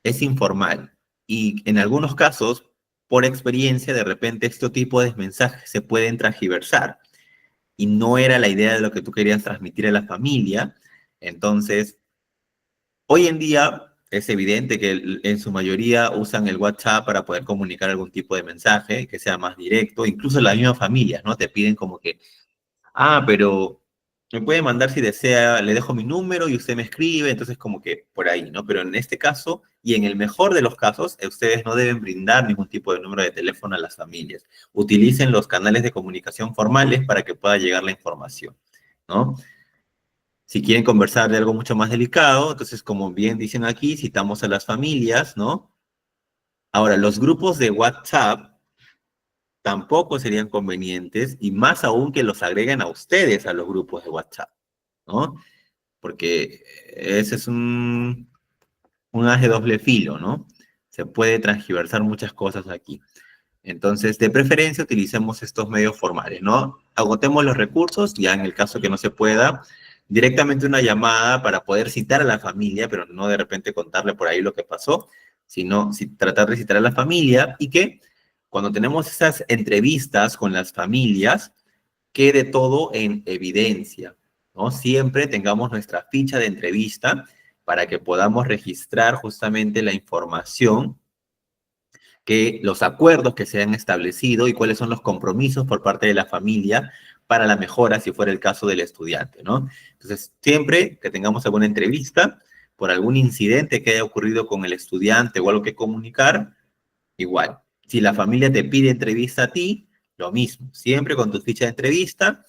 Es informal. Y en algunos casos, por experiencia, de repente este tipo de mensajes se pueden transgiversar. Y no era la idea de lo que tú querías transmitir a la familia. Entonces, hoy en día es evidente que en su mayoría usan el WhatsApp para poder comunicar algún tipo de mensaje que sea más directo. Incluso las mismas familias, ¿no? Te piden como que pero me puede mandar si desea, le dejo mi número y usted me escribe, entonces como que por ahí, ¿no? Pero en este caso, y en el mejor de los casos, ustedes no deben brindar ningún tipo de número de teléfono a las familias. Utilicen los canales de comunicación formales para que pueda llegar la información, ¿no? Si quieren conversar de algo mucho más delicado, entonces como bien dicen aquí, citamos a las familias, ¿no? Ahora, los grupos de WhatsApp tampoco serían convenientes y más aún que los agreguen a ustedes a los grupos de WhatsApp, ¿no? Porque ese es un as de doble filo, ¿no? Se puede transgiversar muchas cosas aquí. Entonces, de preferencia, utilicemos estos medios formales, ¿no? Agotemos los recursos, ya en el caso que no se pueda, directamente una llamada para poder citar a la familia, pero no de repente contarle por ahí lo que pasó, sino tratar de citar a la familia y que cuando tenemos esas entrevistas con las familias, quede todo en evidencia, ¿no? Siempre tengamos nuestra ficha de entrevista para que podamos registrar justamente la información, que los acuerdos que se han establecido y cuáles son los compromisos por parte de la familia para la mejora, si fuera el caso del estudiante, ¿no? Entonces, siempre que tengamos alguna entrevista por algún incidente que haya ocurrido con el estudiante o algo que comunicar, igual. Si la familia te pide entrevista a ti, lo mismo. Siempre con tu ficha de entrevista,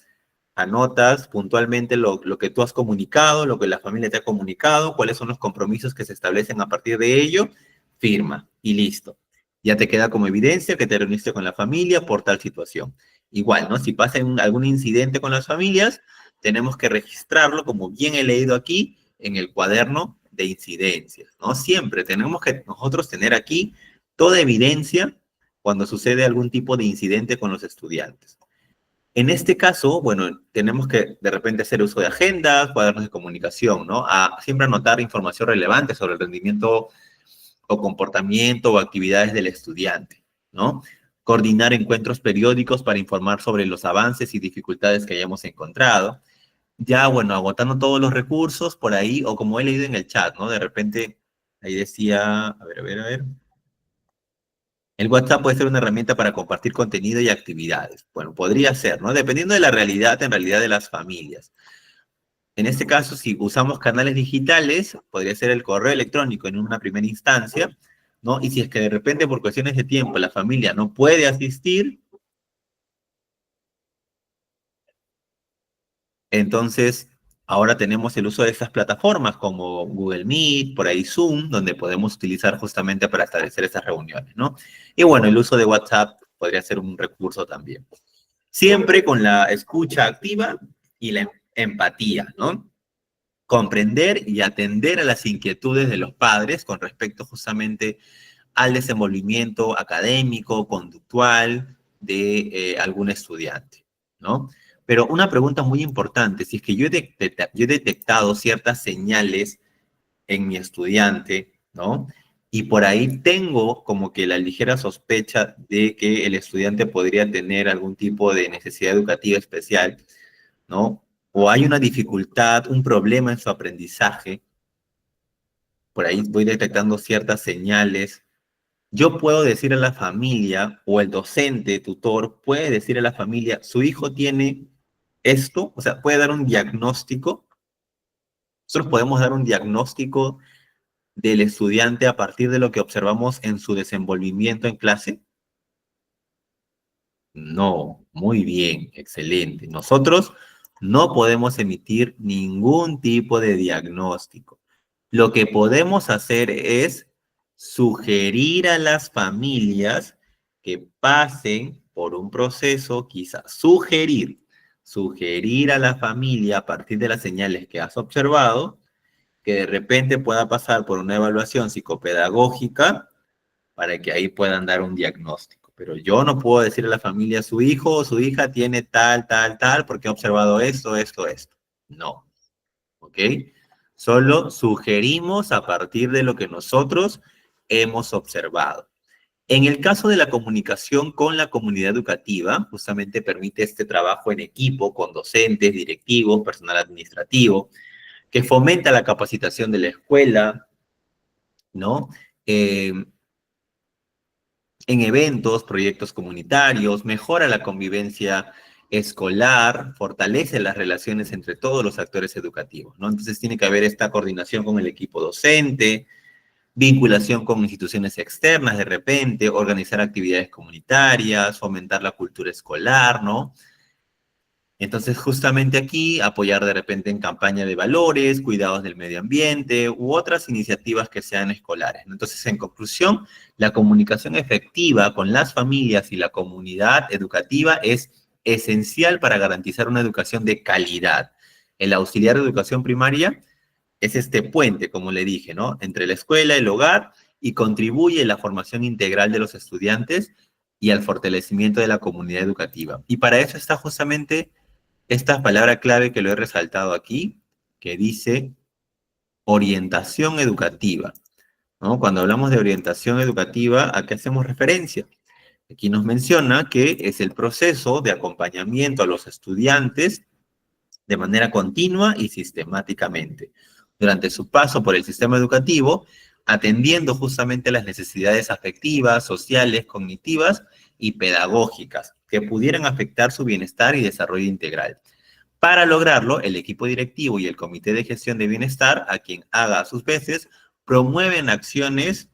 anotas puntualmente lo que tú has comunicado, lo que la familia te ha comunicado, cuáles son los compromisos que se establecen a partir de ello, firma y listo. Ya te queda como evidencia que te reuniste con la familia por tal situación. Igual, ¿no? Si pasa algún incidente con las familias, tenemos que registrarlo, como bien he leído aquí, en el cuaderno de incidencias, ¿no? Siempre tenemos que nosotros tener aquí toda evidencia cuando sucede algún tipo de incidente con los estudiantes. En este caso, bueno, tenemos que de repente hacer uso de agendas, cuadernos de comunicación, ¿no? Siempre anotar información relevante sobre el rendimiento o comportamiento o actividades del estudiante, ¿no? Coordinar encuentros periódicos para informar sobre los avances y dificultades que hayamos encontrado. Ya, bueno, agotando todos los recursos por ahí, o como he leído en el chat, ¿no? De repente, ahí decía, a ver. El WhatsApp puede ser una herramienta para compartir contenido y actividades. Bueno, podría ser, ¿no? Dependiendo de la realidad, en realidad, de las familias. En este caso, si usamos canales digitales, podría ser el correo electrónico en una primera instancia, ¿no? Y si es que de repente por cuestiones de tiempo la familia no puede asistir, entonces ahora tenemos el uso de estas plataformas como Google Meet, por ahí Zoom, donde podemos utilizar justamente para establecer esas reuniones, ¿no? Y bueno, el uso de WhatsApp podría ser un recurso también. Siempre con la escucha activa y la empatía, ¿no? Comprender y atender a las inquietudes de los padres con respecto justamente al desenvolvimiento académico, conductual de algún estudiante, ¿no? Pero una pregunta muy importante, si es que yo he detectado ciertas señales en mi estudiante, ¿no? Y por ahí tengo como que la ligera sospecha de que el estudiante podría tener algún tipo de necesidad educativa especial, ¿no? O hay una dificultad, un problema en su aprendizaje, por ahí voy detectando ciertas señales. yo puedo decir a la familia, o el docente, tutor, puede decir a la familia, su hijo tiene esto, o sea, puede dar un diagnóstico. Nosotros podemos dar un diagnóstico del estudiante a partir de lo que observamos en su desenvolvimiento en clase. No, muy bien, excelente. Nosotros no podemos emitir ningún tipo de diagnóstico. Lo que podemos hacer es sugerir a las familias que pasen por un proceso, quizás sugerir a la familia a partir de las señales que has observado, que de repente pueda pasar por una evaluación psicopedagógica para que ahí puedan dar un diagnóstico. Pero yo no puedo decir a la familia, su hijo o su hija tiene tal, tal, tal, porque he observado esto, esto, esto. No, ¿ok? Solo sugerimos a partir de lo que nosotros hemos observado. En el caso de la comunicación con la comunidad educativa, justamente permite este trabajo en equipo con docentes, directivos, personal administrativo, que fomenta la capacitación de la escuela, ¿no? En eventos, proyectos comunitarios, mejora la convivencia escolar, fortalece las relaciones entre todos los actores educativos, ¿no? Entonces tiene que haber esta coordinación con el equipo docente, vinculación con instituciones externas de repente, organizar actividades comunitarias, fomentar la cultura escolar, ¿no? Entonces, justamente aquí, apoyar de repente en campaña de valores, cuidados del medio ambiente u otras iniciativas que sean escolares. Entonces, en conclusión, la comunicación efectiva con las familias y la comunidad educativa es esencial para garantizar una educación de calidad. El auxiliar de educación primaria es este puente, como le dije, ¿no? Entre la escuela, el hogar, y contribuye a la formación integral de los estudiantes y al fortalecimiento de la comunidad educativa. Y para eso está justamente esta palabra clave que lo he resaltado aquí, que dice orientación educativa, ¿no? Cuando hablamos de orientación educativa, ¿a qué hacemos referencia? Aquí nos menciona que es el proceso de acompañamiento a los estudiantes de manera continua y sistemáticamente durante su paso por el sistema educativo, atendiendo justamente las necesidades afectivas, sociales, cognitivas y pedagógicas que pudieran afectar su bienestar y desarrollo integral. Para lograrlo, el equipo directivo y el comité de gestión de bienestar, a quien haga a sus veces, promueven acciones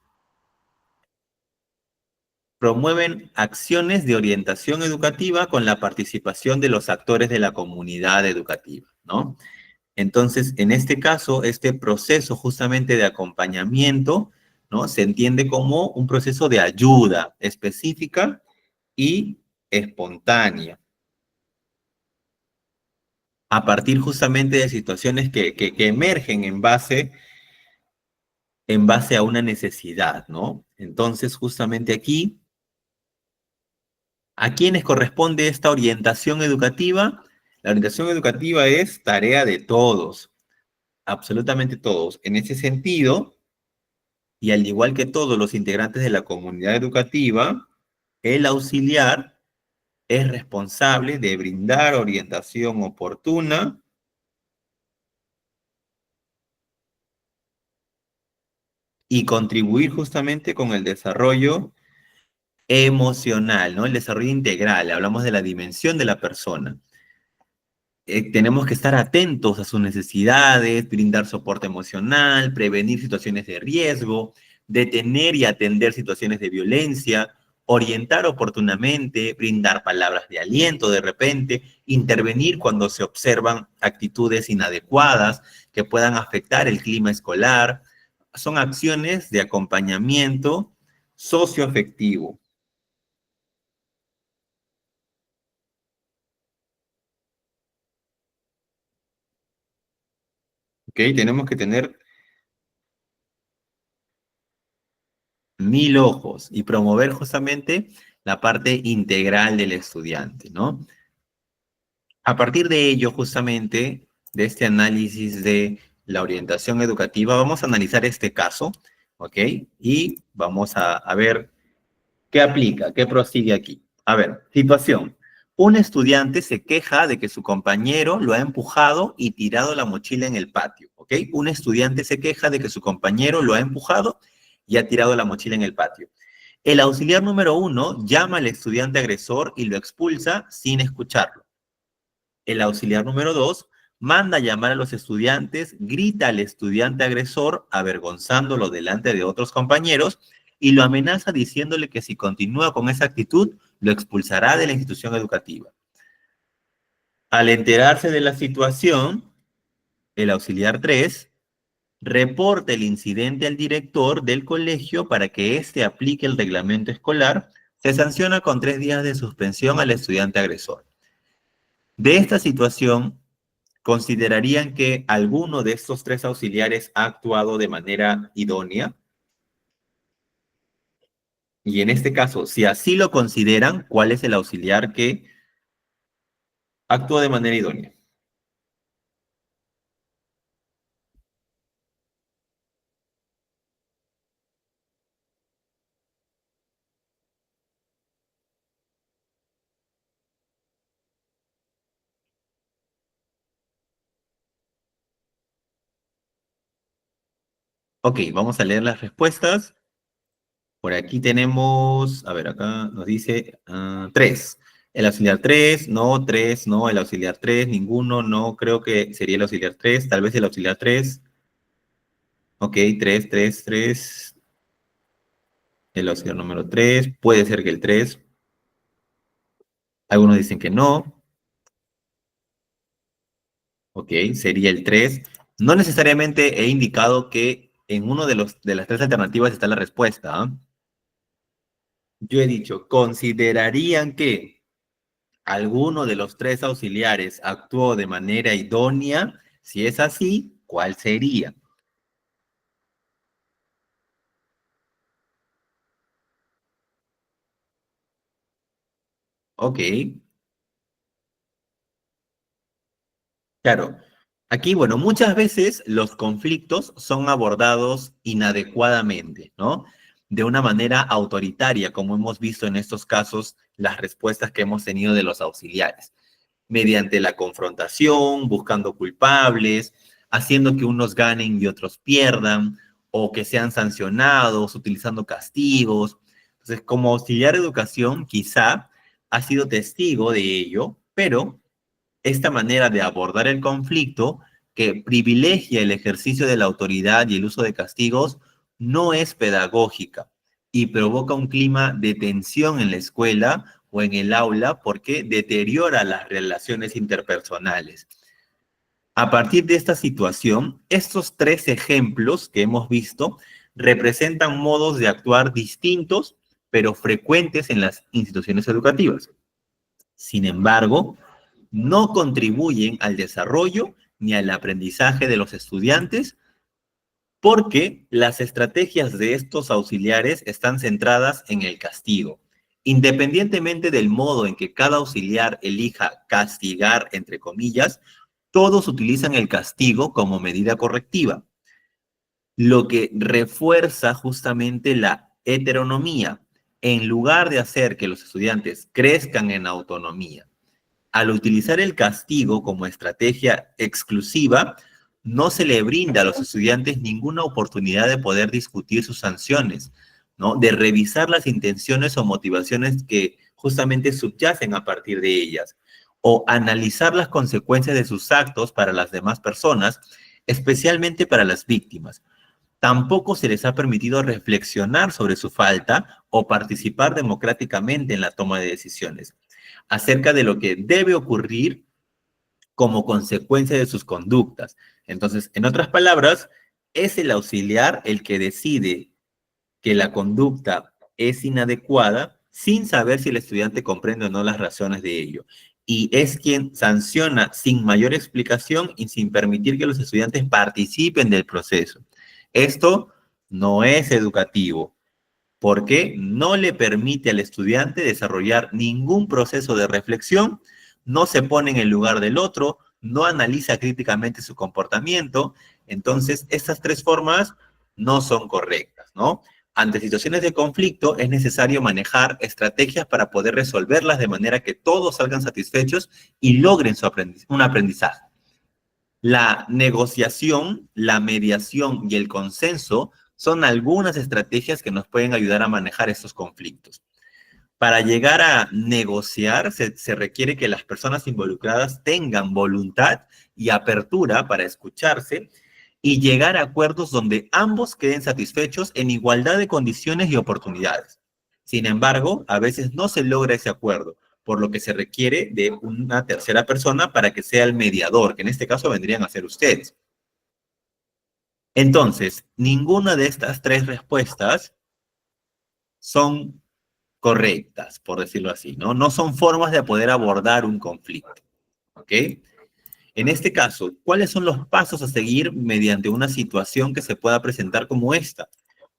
de orientación educativa con la participación de los actores de la comunidad educativa, ¿no? Entonces, en este caso, este proceso justamente de acompañamiento, ¿no? Se entiende como un proceso de ayuda específica y espontánea, a partir justamente de situaciones que emergen en base a una necesidad, ¿no? Entonces, justamente aquí, ¿a quiénes corresponde esta orientación educativa? La orientación educativa es tarea de todos, absolutamente todos. En ese sentido, y al igual que todos los integrantes de la comunidad educativa, el auxiliar es responsable de brindar orientación oportuna y contribuir justamente con el desarrollo emocional, ¿no? El desarrollo integral, hablamos de la dimensión de la persona. Tenemos que estar atentos a sus necesidades, brindar soporte emocional, prevenir situaciones de riesgo, detener y atender situaciones de violencia, orientar oportunamente, brindar palabras de aliento de repente, intervenir cuando se observan actitudes inadecuadas que puedan afectar el clima escolar. Son acciones de acompañamiento socioafectivo. ¿Ok? Tenemos que tener 1000 ojos y promover justamente la parte integral del estudiante, ¿no? A partir de ello, justamente, de este análisis de la orientación educativa, vamos a analizar este caso, ¿ok? Y vamos a ver qué aplica, qué prosigue aquí. A ver, situación. Un estudiante se queja de que su compañero lo ha empujado y tirado la mochila en el patio, ¿ok? Un estudiante se queja de que su compañero lo ha empujado y ha tirado la mochila en el patio. El auxiliar número 1 llama al estudiante agresor y lo expulsa sin escucharlo. El auxiliar número 2 manda a llamar a los estudiantes, grita al estudiante agresor, avergonzándolo delante de otros compañeros, y lo amenaza diciéndole que si continúa con esa actitud, lo expulsará de la institución educativa. Al enterarse de la situación, el auxiliar 3 reporta el incidente al director del colegio para que éste aplique el reglamento escolar. Se sanciona con 3 días de suspensión al estudiante agresor. De esta situación, ¿considerarían que alguno de estos 3 auxiliares ha actuado de manera idónea? Y en este caso, si así lo consideran, ¿cuál es el auxiliar que actúa de manera idónea? Ok, vamos a leer las respuestas. Por aquí tenemos, a ver, acá nos dice 3. El auxiliar 3, no, 3, no, el auxiliar 3, ninguno, no, creo que sería el auxiliar 3, tal vez el auxiliar 3. Ok, 3, 3, 3. El auxiliar número 3, puede ser que el 3. Algunos dicen que no. Ok, sería el 3. No necesariamente he indicado que en uno de las 3 alternativas está la respuesta. ¿Ah? Yo he dicho, ¿considerarían que alguno de los 3 auxiliares actuó de manera idónea? Si es así, ¿cuál sería? Ok, claro. Aquí, bueno, muchas veces los conflictos son abordados inadecuadamente, ¿no? De una manera autoritaria, como hemos visto en estos casos, las respuestas que hemos tenido de los auxiliares, mediante la confrontación, buscando culpables, haciendo que unos ganen y otros pierdan, o que sean sancionados, utilizando castigos. Entonces, como auxiliar de educación, quizá ha sido testigo de ello, pero esta manera de abordar el conflicto, que privilegia el ejercicio de la autoridad y el uso de castigos, no es pedagógica y provoca un clima de tensión en la escuela o en el aula porque deteriora las relaciones interpersonales. A partir de esta situación, estos 3 ejemplos que hemos visto representan modos de actuar distintos, pero frecuentes en las instituciones educativas. Sin embargo, no contribuyen al desarrollo ni al aprendizaje de los estudiantes porque las estrategias de estos auxiliares están centradas en el castigo. Independientemente del modo en que cada auxiliar elija castigar, entre comillas, todos utilizan el castigo como medida correctiva, lo que refuerza justamente la heteronomía, en lugar de hacer que los estudiantes crezcan en autonomía. Al utilizar el castigo como estrategia exclusiva, no se le brinda a los estudiantes ninguna oportunidad de poder discutir sus sanciones, ¿no? De revisar las intenciones o motivaciones que justamente subyacen a partir de ellas, o analizar las consecuencias de sus actos para las demás personas, especialmente para las víctimas. Tampoco se les ha permitido reflexionar sobre su falta o participar democráticamente en la toma de decisiones acerca de lo que debe ocurrir como consecuencia de sus conductas. Entonces, en otras palabras, es el auxiliar el que decide que la conducta es inadecuada sin saber si el estudiante comprende o no las razones de ello. Y es quien sanciona sin mayor explicación y sin permitir que los estudiantes participen del proceso. Esto no es educativo, porque no le permite al estudiante desarrollar ningún proceso de reflexión, no se pone en el lugar del otro, no analiza críticamente su comportamiento. Entonces, estas 3 formas no son correctas, ¿no? Ante situaciones de conflicto es necesario manejar estrategias para poder resolverlas de manera que todos salgan satisfechos y logren un aprendizaje. La negociación, la mediación y el consenso son algunas estrategias que nos pueden ayudar a manejar estos conflictos. Para llegar a negociar, se requiere que las personas involucradas tengan voluntad y apertura para escucharse y llegar a acuerdos donde ambos queden satisfechos en igualdad de condiciones y oportunidades. Sin embargo, a veces no se logra ese acuerdo, por lo que se requiere de una tercera persona para que sea el mediador, que en este caso vendrían a ser ustedes. Entonces, ninguna de estas tres respuestas son correctas, por decirlo así, ¿no? No son formas de poder abordar un conflicto, ¿ok? En este caso, ¿cuáles son los pasos a seguir mediante una situación que se pueda presentar como esta?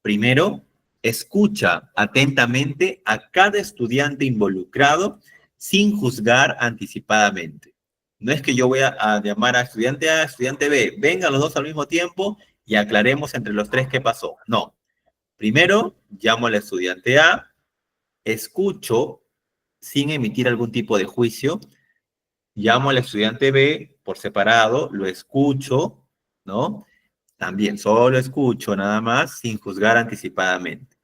Primero, escucha atentamente a cada estudiante involucrado sin juzgar anticipadamente. No es que yo voy a llamar a estudiante B, vengan los dos al mismo tiempo y aclaremos entre los tres qué pasó. No. Primero, llamo al estudiante A, escucho sin emitir algún tipo de juicio, llamo al estudiante B por separado, lo escucho, ¿no? También solo escucho nada más sin juzgar anticipadamente.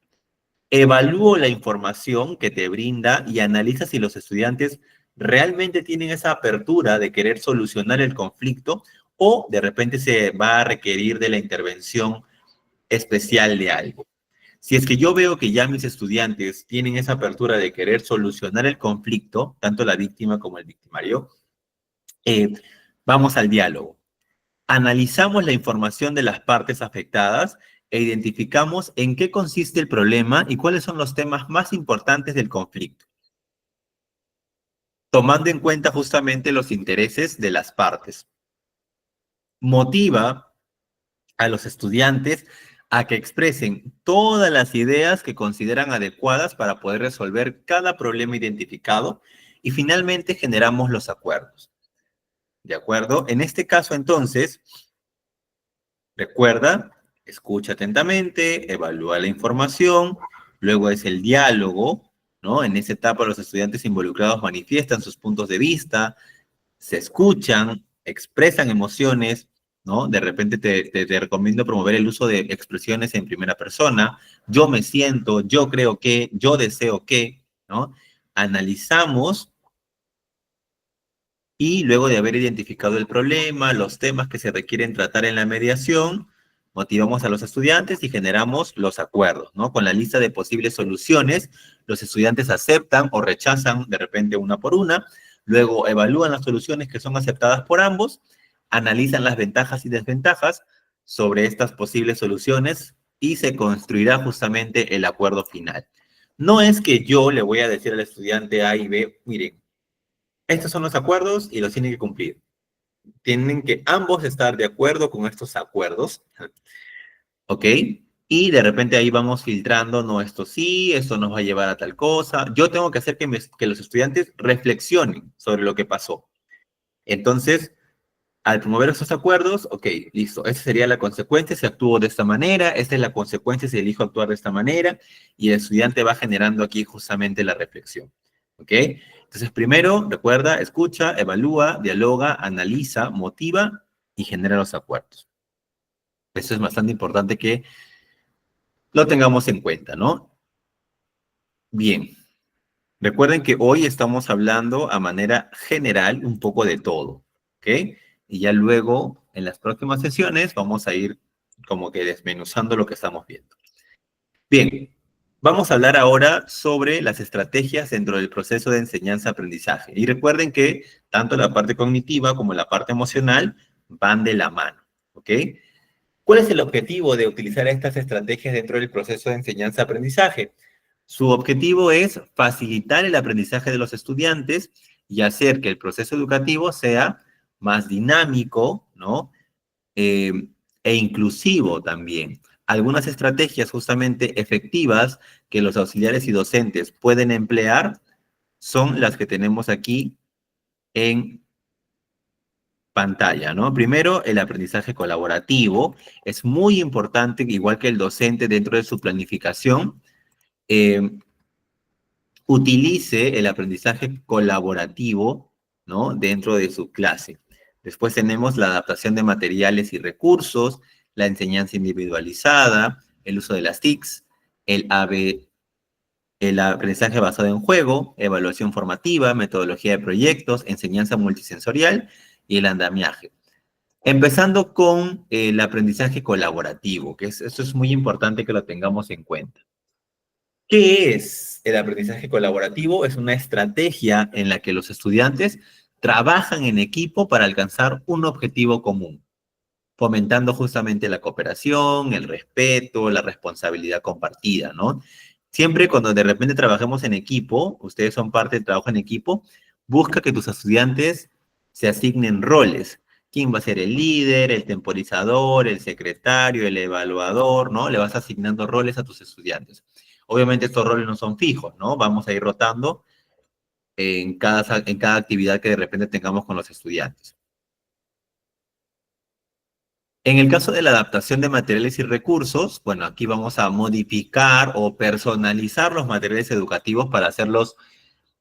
Evalúo la información que te brinda y analiza si los estudiantes realmente tienen esa apertura de querer solucionar el conflicto o de repente se va a requerir de la intervención especial de algo. Si es que yo veo que ya mis estudiantes tienen esa apertura de querer solucionar el conflicto, tanto la víctima como el victimario, vamos al diálogo. Analizamos la información de las partes afectadas e identificamos en qué consiste el problema y cuáles son los temas más importantes del conflicto, tomando en cuenta justamente los intereses de las partes. Motiva a los estudiantes a que expresen todas las ideas que consideran adecuadas para poder resolver cada problema identificado y finalmente generamos los acuerdos. ¿De acuerdo? En este caso, entonces, recuerda, escucha atentamente, evalúa la información, luego es el diálogo, ¿no? En esa etapa los estudiantes involucrados manifiestan sus puntos de vista, se escuchan, expresan emociones, ¿no? De repente te recomiendo promover el uso de expresiones en primera persona. Yo me siento, yo creo que, yo deseo que, ¿no? Analizamos y luego de haber identificado el problema, los temas que se requieren tratar en la mediación, motivamos a los estudiantes y generamos los acuerdos, ¿no? Con la lista de posibles soluciones, los estudiantes aceptan o rechazan de repente una por una, luego evalúan las soluciones que son aceptadas por ambos, analizan las ventajas y desventajas sobre estas posibles soluciones y se construirá justamente el acuerdo final. No es que yo le voy a decir al estudiante A y B, miren, estos son los acuerdos y los tienen que cumplir. Tienen que ambos estar de acuerdo con estos acuerdos, ¿ok? Y de repente ahí vamos filtrando, no, esto sí, esto nos va a llevar a tal cosa. Yo tengo que hacer que los estudiantes reflexionen sobre lo que pasó. Entonces, al promover esos acuerdos, ok, listo, esa sería la consecuencia si actúo de esta manera, esta es la consecuencia si elijo actuar de esta manera, y el estudiante va generando aquí justamente la reflexión, ¿ok? Entonces, primero, recuerda, escucha, evalúa, dialoga, analiza, motiva y genera los acuerdos. Eso es bastante importante que lo tengamos en cuenta, ¿no? Bien. Recuerden que hoy estamos hablando a manera general un poco de todo, ¿ok? Y ya luego, en las próximas sesiones, vamos a ir como que desmenuzando lo que estamos viendo. Bien, vamos a hablar ahora sobre las estrategias dentro del proceso de enseñanza-aprendizaje. Y recuerden que tanto la parte cognitiva como la parte emocional van de la mano, ¿ok? ¿Cuál es el objetivo de utilizar estas estrategias dentro del proceso de enseñanza-aprendizaje? Su objetivo es facilitar el aprendizaje de los estudiantes y hacer que el proceso educativo sea más dinámico, ¿no? E inclusivo también. Algunas estrategias justamente efectivas que los auxiliares y docentes pueden emplear son las que tenemos aquí en pantalla, ¿no? Primero, el aprendizaje colaborativo. Es muy importante, igual que el docente dentro de su planificación, utilice el aprendizaje colaborativo, ¿no? Dentro de su clase. Después tenemos la adaptación de materiales y recursos, la enseñanza individualizada, el uso de las TICs, el aprendizaje basado en juego, evaluación formativa, metodología de proyectos, enseñanza multisensorial y el andamiaje. Empezando con el aprendizaje colaborativo, eso es muy importante que lo tengamos en cuenta. ¿Qué es el aprendizaje colaborativo? Es una estrategia en la que los estudiantes trabajan en equipo para alcanzar un objetivo común, fomentando justamente la cooperación, el respeto, la responsabilidad compartida, ¿no? Siempre cuando de repente trabajemos en equipo, ustedes son parte del trabajo en equipo, busca que tus estudiantes se asignen roles. ¿Quién va a ser el líder, el temporizador, el secretario, el evaluador, ¿no? Le vas asignando roles a tus estudiantes. Obviamente estos roles no son fijos, ¿no? Vamos a ir rotando en cada actividad que de repente tengamos con los estudiantes. En el caso de la adaptación de materiales y recursos, bueno, aquí vamos a modificar o personalizar los materiales educativos para hacerlos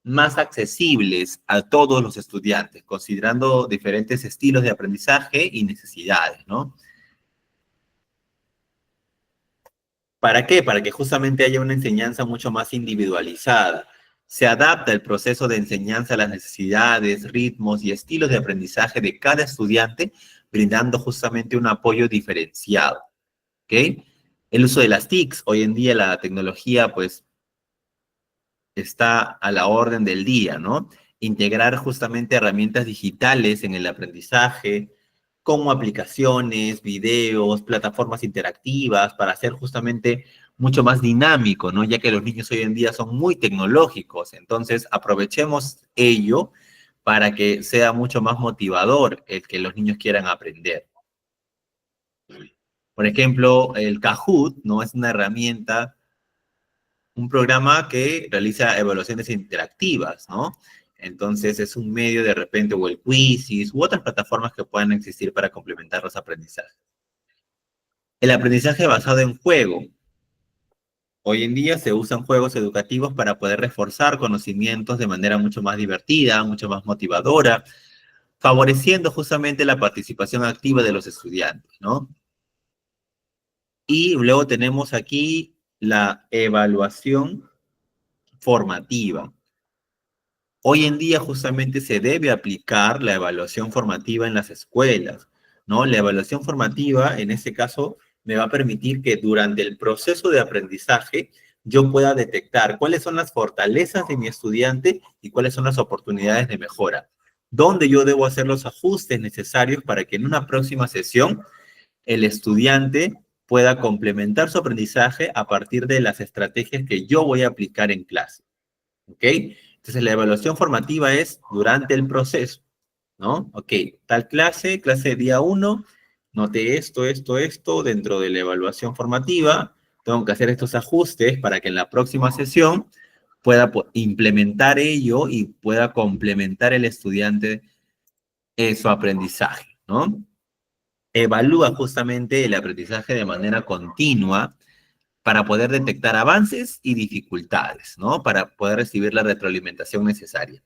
más accesibles a todos los estudiantes, considerando diferentes estilos de aprendizaje y necesidades, ¿no? ¿Para qué? Para que justamente haya una enseñanza mucho más individualizada. Se adapta el proceso de enseñanza a las necesidades, ritmos y estilos de aprendizaje de cada estudiante, brindando justamente un apoyo diferenciado. ¿Ok? El uso de las TICs, hoy en día la tecnología pues está a la orden del día, ¿no? Integrar justamente herramientas digitales en el aprendizaje, como aplicaciones, videos, plataformas interactivas, para hacer justamente mucho más dinámico, ¿no? Ya que los niños hoy en día son muy tecnológicos, entonces aprovechemos ello para que sea mucho más motivador el que los niños quieran aprender. Por ejemplo, el Kahoot, ¿no? Es una herramienta, un programa que realiza evaluaciones interactivas, ¿no? Entonces es un medio de repente, o el Quizzes, u otras plataformas que puedan existir para complementar los aprendizajes. El aprendizaje basado en juego. Hoy en día se usan juegos educativos para poder reforzar conocimientos de manera mucho más divertida, mucho más motivadora, favoreciendo justamente la participación activa de los estudiantes, ¿no? Y luego tenemos aquí la evaluación formativa. Hoy en día justamente se debe aplicar la evaluación formativa en las escuelas, ¿no? La evaluación formativa, en este caso, me va a permitir que durante el proceso de aprendizaje yo pueda detectar cuáles son las fortalezas de mi estudiante y cuáles son las oportunidades de mejora, dónde yo debo hacer los ajustes necesarios para que en una próxima sesión el estudiante pueda complementar su aprendizaje a partir de las estrategias que yo voy a aplicar en clase. ¿Ok? Entonces, la evaluación formativa es durante el proceso, ¿no? Ok, tal clase, clase día 1, noté esto, dentro de la evaluación formativa, tengo que hacer estos ajustes para que en la próxima sesión pueda implementar ello y pueda complementar el estudiante su aprendizaje, ¿no? Evalúa justamente el aprendizaje de manera continua para poder detectar avances y dificultades, ¿no? Para poder recibir la retroalimentación necesaria.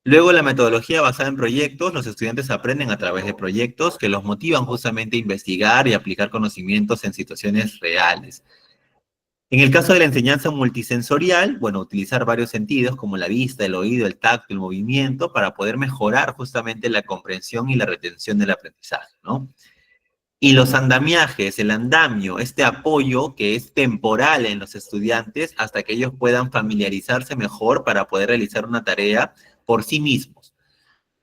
Luego, la metodología basada en proyectos, los estudiantes aprenden a través de proyectos que los motivan justamente a investigar y aplicar conocimientos en situaciones reales. En el caso de la enseñanza multisensorial, bueno, utilizar varios sentidos como la vista, el oído, el tacto, el movimiento, para poder mejorar justamente la comprensión y la retención del aprendizaje, ¿no? Y los andamiajes, el andamio, este apoyo que es temporal en los estudiantes hasta que ellos puedan familiarizarse mejor para poder realizar una tarea por sí mismos,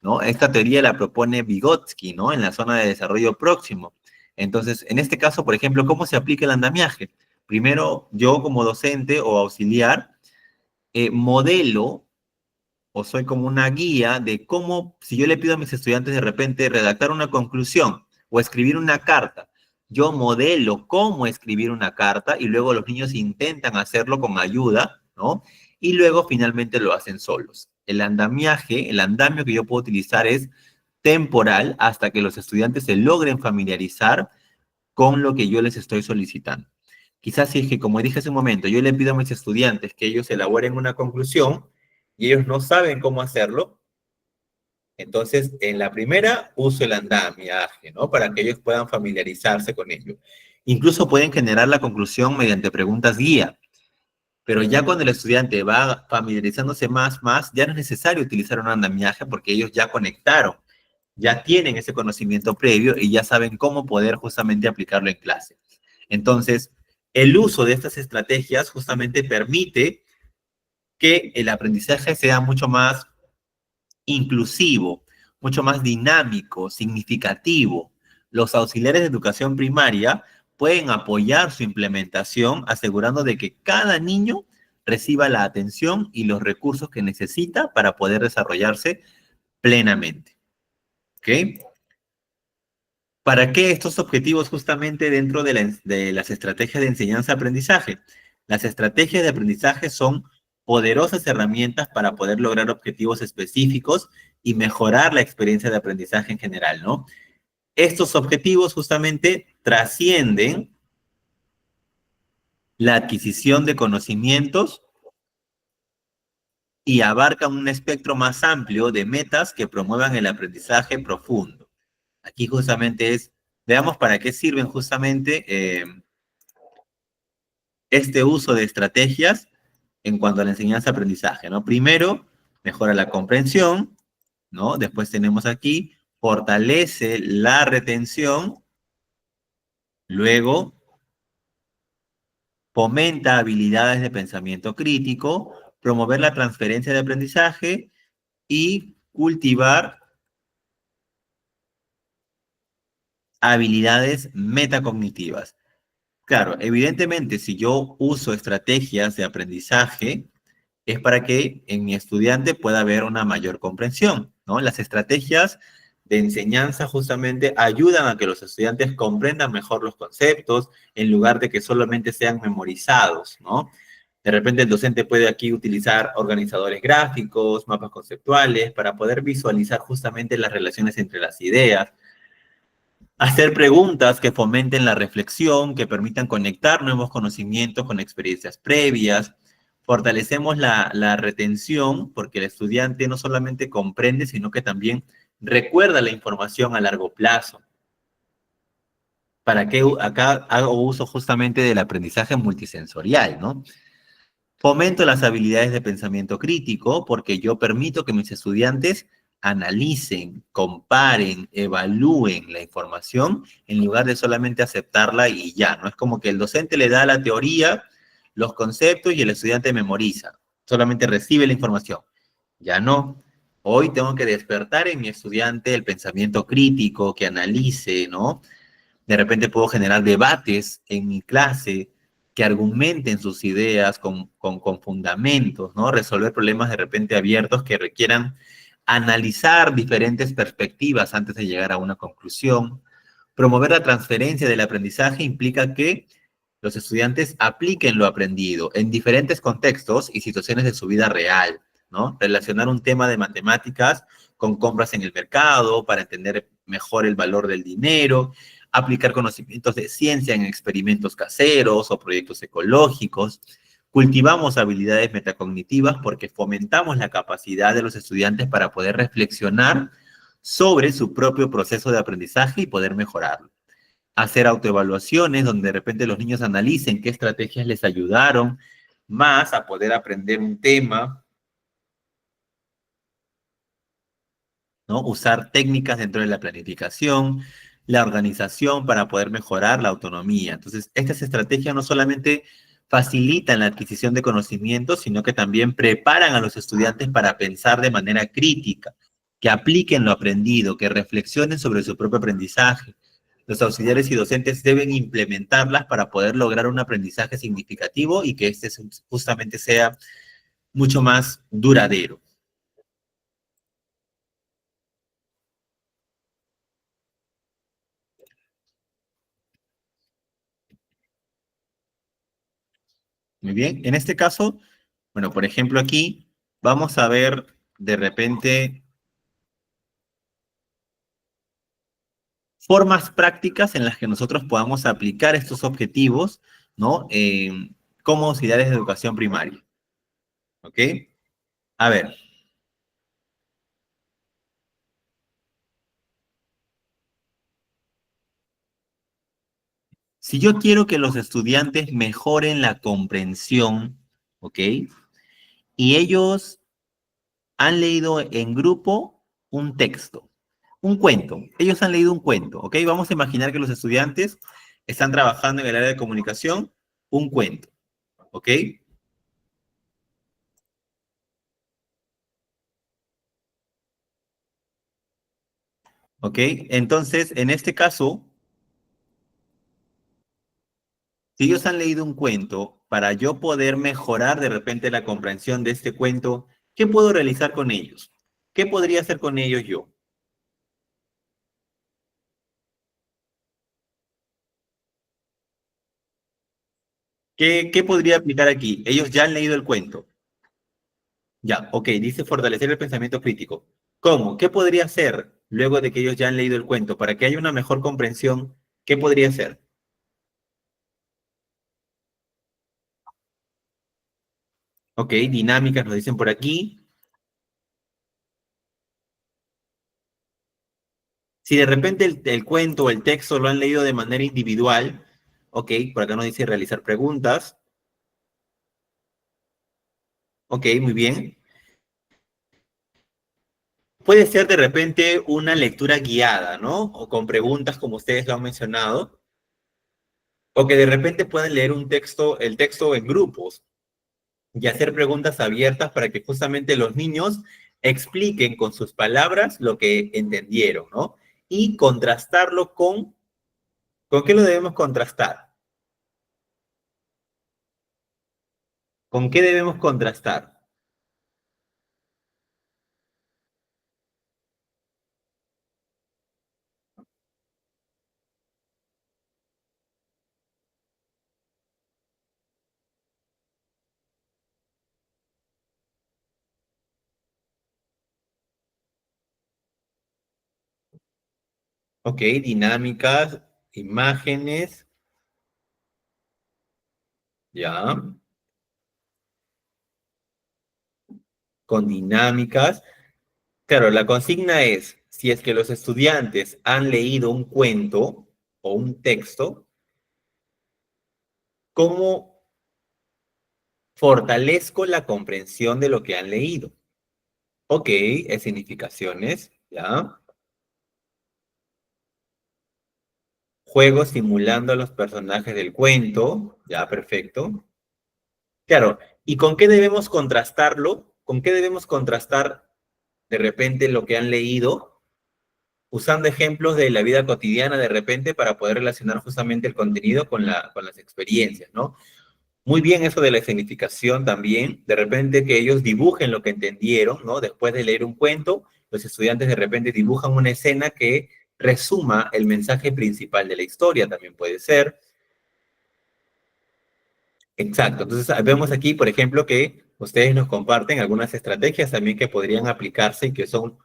¿no? Esta teoría la propone Vygotsky, ¿no? En la zona de desarrollo próximo. Entonces, en este caso, por ejemplo, ¿cómo se aplica el andamiaje? Primero, yo como docente o auxiliar, modelo o soy como una guía de cómo, si yo le pido a mis estudiantes de repente redactar una conclusión o escribir una carta, yo modelo cómo escribir una carta y luego los niños intentan hacerlo con ayuda, ¿no? Y luego finalmente lo hacen solos. El andamiaje, el andamio que yo puedo utilizar es temporal hasta que los estudiantes se logren familiarizar con lo que yo les estoy solicitando. Quizás si es que, como dije hace un momento, yo le pido a mis estudiantes que ellos elaboren una conclusión y ellos no saben cómo hacerlo, entonces en la primera uso el andamiaje, ¿no? Para que ellos puedan familiarizarse con ello. Incluso pueden generar la conclusión mediante preguntas guía. Pero ya cuando el estudiante va familiarizándose más, ya no es necesario utilizar un andamiaje porque ellos ya conectaron, ya tienen ese conocimiento previo y ya saben cómo poder justamente aplicarlo en clase. Entonces, el uso de estas estrategias justamente permite que el aprendizaje sea mucho más inclusivo, mucho más dinámico, significativo. Los auxiliares de educación primaria pueden apoyar su implementación asegurando de que cada niño reciba la atención y los recursos que necesita para poder desarrollarse plenamente. ¿Ok? ¿Para qué estos objetivos justamente dentro de las estrategias de enseñanza-aprendizaje? Las estrategias de aprendizaje son poderosas herramientas para poder lograr objetivos específicos y mejorar la experiencia de aprendizaje en general, ¿no? Estos objetivos justamente trascienden la adquisición de conocimientos y abarcan un espectro más amplio de metas que promuevan el aprendizaje profundo. Aquí justamente veamos para qué sirven justamente este uso de estrategias en cuanto a la enseñanza-aprendizaje, ¿no? Primero, mejora la comprensión, ¿no? Después tenemos aquí, fortalece la retención, luego, fomenta habilidades de pensamiento crítico, promover la transferencia de aprendizaje y cultivar habilidades metacognitivas. Claro, evidentemente, si yo uso estrategias de aprendizaje, es para que en mi estudiante pueda haber una mayor comprensión, ¿no? Las estrategias de enseñanza justamente ayudan a que los estudiantes comprendan mejor los conceptos en lugar de que solamente sean memorizados, ¿no? De repente el docente puede aquí utilizar organizadores gráficos, mapas conceptuales, para poder visualizar justamente las relaciones entre las ideas, hacer preguntas que fomenten la reflexión, que permitan conectar nuevos conocimientos con experiencias previas. Fortalecemos la retención porque el estudiante no solamente comprende, sino que también recuerda la información a largo plazo. ¿Para qué acá hago uso justamente del aprendizaje multisensorial, ¿no? Fomento las habilidades de pensamiento crítico porque yo permito que mis estudiantes analicen, comparen, evalúen la información en lugar de solamente aceptarla y ya, ¿no? Es como que el docente le da la teoría, los conceptos y el estudiante memoriza, solamente recibe la información. Ya no. Hoy tengo que despertar en mi estudiante el pensamiento crítico, que analice, ¿no? De repente puedo generar debates en mi clase que argumenten sus ideas con fundamentos, ¿no? Resolver problemas de repente abiertos que requieran analizar diferentes perspectivas antes de llegar a una conclusión. Promover la transferencia del aprendizaje implica que los estudiantes apliquen lo aprendido en diferentes contextos y situaciones de su vida real, ¿no? Relacionar un tema de matemáticas con compras en el mercado para entender mejor el valor del dinero, aplicar conocimientos de ciencia en experimentos caseros o proyectos ecológicos. Cultivamos habilidades metacognitivas porque fomentamos la capacidad de los estudiantes para poder reflexionar sobre su propio proceso de aprendizaje y poder mejorarlo. Hacer autoevaluaciones donde de repente los niños analicen qué estrategias les ayudaron más a poder aprender un tema, ¿no? Usar técnicas dentro de la planificación, la organización para poder mejorar la autonomía. Entonces, estas estrategias no solamente facilitan la adquisición de conocimientos, sino que también preparan a los estudiantes para pensar de manera crítica, que apliquen lo aprendido, que reflexionen sobre su propio aprendizaje. Los auxiliares y docentes deben implementarlas para poder lograr un aprendizaje significativo y que este justamente sea mucho más duradero. Muy bien, en este caso, bueno, por ejemplo aquí vamos a ver de repente formas prácticas en las que nosotros podamos aplicar estos objetivos, ¿no? Como auxiliares de educación primaria, ¿ok? A ver, Si yo quiero que los estudiantes mejoren la comprensión, ¿ok? Y ellos han leído en grupo un texto, un cuento. Ellos han leído un cuento, ¿ok? Vamos a imaginar que los estudiantes están trabajando en el área de comunicación, un cuento, ¿ok? ¿Ok? Entonces, en este caso, si ellos han leído un cuento, para yo poder mejorar de repente la comprensión de este cuento, ¿qué puedo realizar con ellos? ¿Qué podría hacer con ellos yo? ¿Qué podría aplicar aquí? Ellos ya han leído el cuento. Ya, ok, dice fortalecer el pensamiento crítico. ¿Cómo? ¿Qué podría hacer luego de que ellos ya han leído el cuento? Para que haya una mejor comprensión, ¿qué podría hacer? Ok, dinámicas nos dicen por aquí. Si de repente el cuento o el texto lo han leído de manera individual, ok, por acá nos dice realizar preguntas. Ok, muy bien. Puede ser de repente una lectura guiada, ¿no? O con preguntas como ustedes lo han mencionado. O que de repente puedan leer un texto, el texto en grupos y hacer preguntas abiertas para que justamente los niños expliquen con sus palabras lo que entendieron, ¿no? Y contrastarlo ¿con qué lo debemos contrastar? ¿Con qué debemos contrastar? Ok, dinámicas, imágenes, ya, con dinámicas. Claro, la consigna es, si es que los estudiantes han leído un cuento o un texto, ¿cómo fortalezco la comprensión de lo que han leído? Ok, significaciones, ¿ya? Juegos simulando a los personajes del cuento, ya, perfecto. Claro, ¿y con qué debemos contrastarlo? ¿Con qué debemos contrastar de repente lo que han leído? Usando ejemplos de la vida cotidiana de repente para poder relacionar justamente el contenido con las experiencias, ¿no? Muy bien eso de la escenificación también, de repente que ellos dibujen lo que entendieron, ¿no? Después de leer un cuento, los estudiantes de repente dibujan una escena que resuma el mensaje principal de la historia, también puede ser. Exacto, entonces vemos aquí, por ejemplo, que ustedes nos comparten algunas estrategias también que podrían aplicarse y que son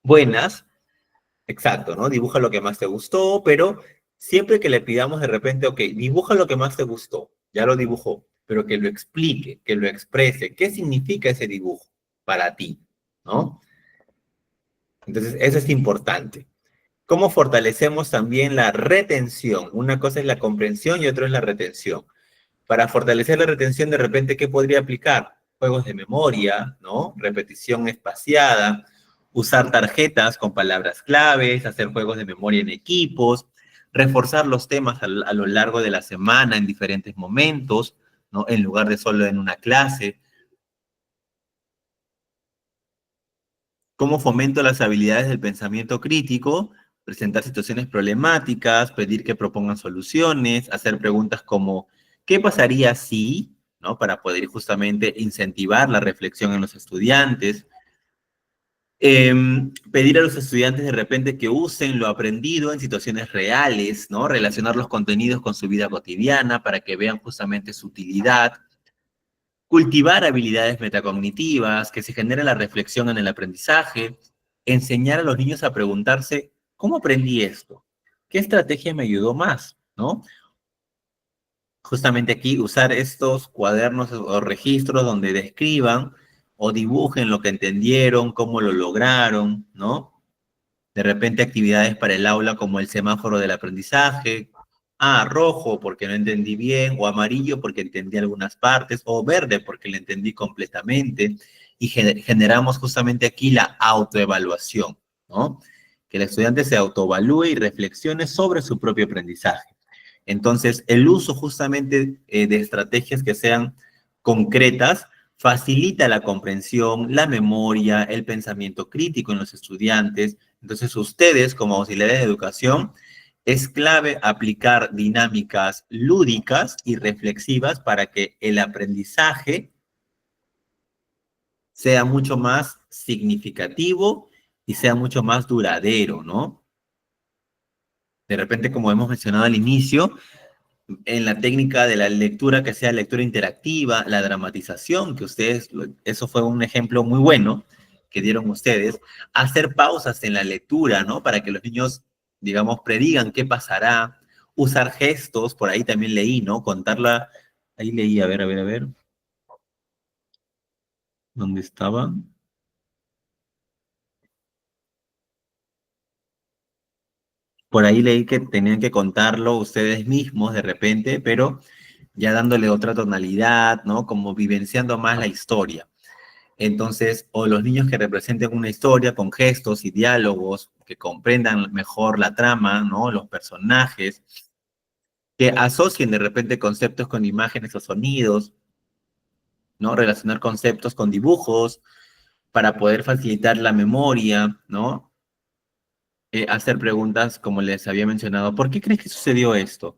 buenas. Exacto, ¿no? Dibuja lo que más te gustó, pero siempre que le pidamos de repente, ok, dibuja lo que más te gustó, ya lo dibujó, pero que lo explique, que lo exprese, ¿qué significa ese dibujo para ti? ¿No? Entonces, eso es importante. ¿Cómo fortalecemos también la retención? Una cosa es la comprensión y otra es la retención. Para fortalecer la retención, de repente, ¿qué podría aplicar? Juegos de memoria, ¿no? Repetición espaciada, usar tarjetas con palabras claves, hacer juegos de memoria en equipos, reforzar los temas a lo largo de la semana en diferentes momentos, ¿no? En lugar de solo en una clase. ¿Cómo fomento las habilidades del pensamiento crítico? Presentar situaciones problemáticas, pedir que propongan soluciones, hacer preguntas como ¿qué pasaría si? ¿No? Para poder justamente incentivar la reflexión en los estudiantes. Pedir a los estudiantes de repente que usen lo aprendido en situaciones reales, ¿no? Relacionar los contenidos con su vida cotidiana para que vean justamente su utilidad. Cultivar habilidades metacognitivas, que se genere la reflexión en el aprendizaje, enseñar a los niños a preguntarse, ¿cómo aprendí esto? ¿Qué estrategia me ayudó más? ¿No? Justamente aquí usar estos cuadernos o registros donde describan o dibujen lo que entendieron, cómo lo lograron, ¿no? De repente actividades para el aula como el semáforo del aprendizaje, rojo porque no entendí bien, o amarillo porque entendí algunas partes, o verde porque le entendí completamente, y generamos justamente aquí la autoevaluación, ¿no? Que el estudiante se autoevalúe y reflexione sobre su propio aprendizaje. Entonces, el uso justamente de estrategias que sean concretas facilita la comprensión, la memoria, el pensamiento crítico en los estudiantes. Entonces, ustedes como auxiliares de educación, es clave aplicar dinámicas lúdicas y reflexivas para que el aprendizaje sea mucho más significativo y sea mucho más duradero, ¿no? De repente, como hemos mencionado al inicio, en la técnica de la lectura, que sea lectura interactiva, la dramatización, que ustedes, eso fue un ejemplo muy bueno que dieron ustedes, hacer pausas en la lectura, ¿no? Para que los niños, digamos, predigan qué pasará, usar gestos, por ahí también leí, ¿no? Contarla, ahí leí, a ver, ¿dónde estaba? Por ahí leí que tenían que contarlo ustedes mismos de repente, pero ya dándole otra tonalidad, ¿no? Como vivenciando más la historia. Entonces, o los niños que representen una historia con gestos y diálogos, que comprendan mejor la trama, ¿no? Los personajes, que asocien de repente conceptos con imágenes o sonidos, ¿no? Relacionar conceptos con dibujos para poder facilitar la memoria, ¿no? Hacer preguntas como les había mencionado, ¿por qué crees que sucedió esto?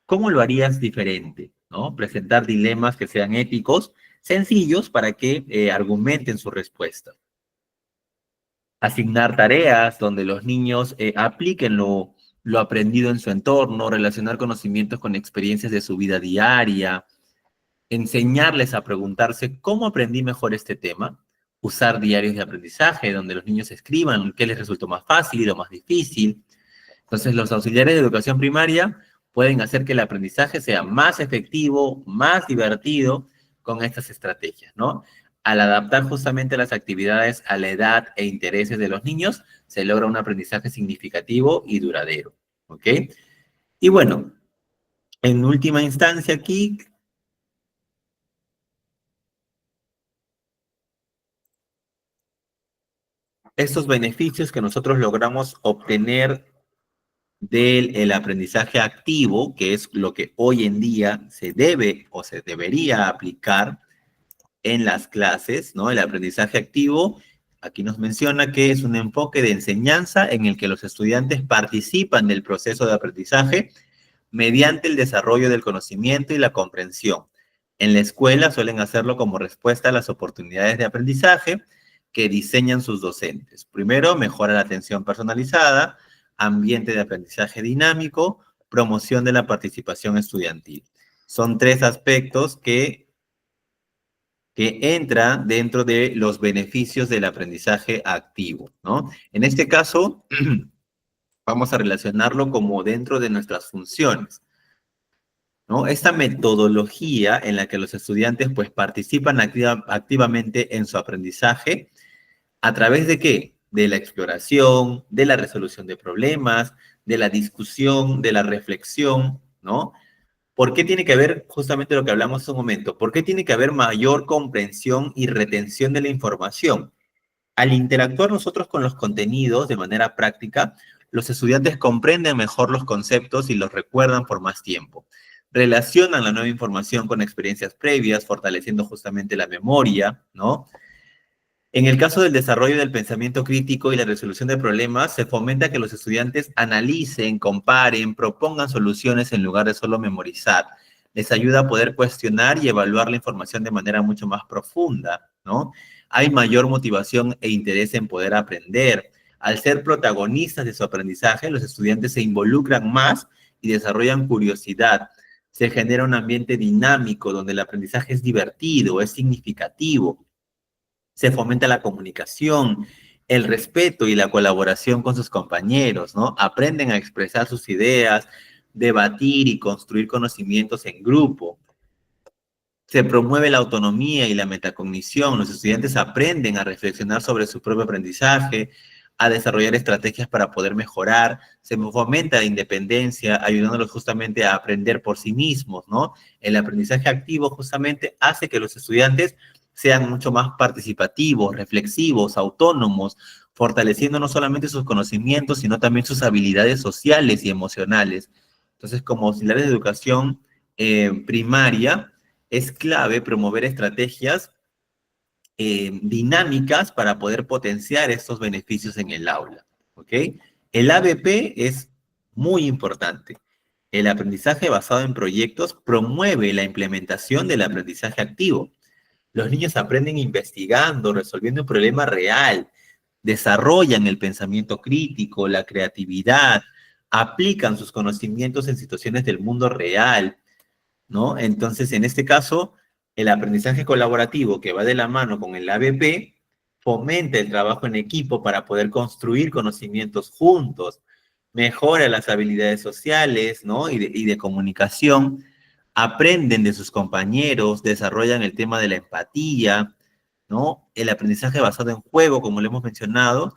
¿Cómo lo harías diferente? ¿No? Presentar dilemas que sean éticos, sencillos para que argumenten su respuesta. Asignar tareas donde los niños apliquen lo aprendido en su entorno, relacionar conocimientos con experiencias de su vida diaria, enseñarles a preguntarse cómo aprendí mejor este tema, usar diarios de aprendizaje donde los niños escriban qué les resultó más fácil y lo más difícil. Entonces, los auxiliares de educación primaria pueden hacer que el aprendizaje sea más efectivo, más divertido con estas estrategias, ¿no? Al adaptar justamente las actividades a la edad e intereses de los niños, se logra un aprendizaje significativo y duradero, ¿ok? Y bueno, en última instancia aquí, estos beneficios que nosotros logramos obtener del aprendizaje activo, que es lo que hoy en día se debe o se debería aplicar en las clases, ¿no? El aprendizaje activo, aquí nos menciona que es un enfoque de enseñanza en el que los estudiantes participan del proceso de aprendizaje mediante el desarrollo del conocimiento y la comprensión. En la escuela suelen hacerlo como respuesta a las oportunidades de aprendizaje que diseñan sus docentes. Primero, mejora la atención personalizada, ambiente de aprendizaje dinámico, promoción de la participación estudiantil. Son tres aspectos que entra dentro de los beneficios del aprendizaje activo, ¿no? En este caso, vamos a relacionarlo como dentro de nuestras funciones, ¿no? Esta metodología en la que los estudiantes pues participan activamente en su aprendizaje, ¿a través de qué? De la exploración, de la resolución de problemas, de la discusión, de la reflexión, ¿no? ¿Por qué tiene que haber justamente lo que hablamos hace un momento? ¿Por qué tiene que haber mayor comprensión y retención de la información? Al interactuar nosotros con los contenidos de manera práctica, los estudiantes comprenden mejor los conceptos y los recuerdan por más tiempo. Relacionan la nueva información con experiencias previas, fortaleciendo justamente la memoria, ¿no? En el caso del desarrollo del pensamiento crítico y la resolución de problemas, se fomenta que los estudiantes analicen, comparen, propongan soluciones en lugar de solo memorizar. Les ayuda a poder cuestionar y evaluar la información de manera mucho más profunda, ¿no? Hay mayor motivación e interés en poder aprender. Al ser protagonistas de su aprendizaje, los estudiantes se involucran más y desarrollan curiosidad. Se genera un ambiente dinámico donde el aprendizaje es divertido, es significativo. Se fomenta la comunicación, el respeto y la colaboración con sus compañeros, ¿no? Aprenden a expresar sus ideas, debatir y construir conocimientos en grupo. Se promueve la autonomía y la metacognición. Los estudiantes aprenden a reflexionar sobre su propio aprendizaje, a desarrollar estrategias para poder mejorar, se fomenta la independencia, ayudándolos justamente a aprender por sí mismos, ¿no? El aprendizaje activo justamente hace que los estudiantes sean mucho más participativos, reflexivos, autónomos, fortaleciendo no solamente sus conocimientos, sino también sus habilidades sociales y emocionales. Entonces, como auxiliares de educación primaria, es clave promover estrategias dinámicas para poder potenciar estos beneficios en el aula, ¿ok? El ABP es muy importante. El aprendizaje basado en proyectos promueve la implementación del aprendizaje activo. Los niños aprenden investigando, resolviendo un problema real, desarrollan el pensamiento crítico, la creatividad, aplican sus conocimientos en situaciones del mundo real, ¿no? Entonces, en este caso, el aprendizaje colaborativo que va de la mano con el ABP fomenta el trabajo en equipo para poder construir conocimientos juntos, mejora las habilidades sociales, ¿no? Y de comunicación, aprenden de sus compañeros, desarrollan el tema de la empatía, ¿no? El aprendizaje basado en juego, como lo hemos mencionado,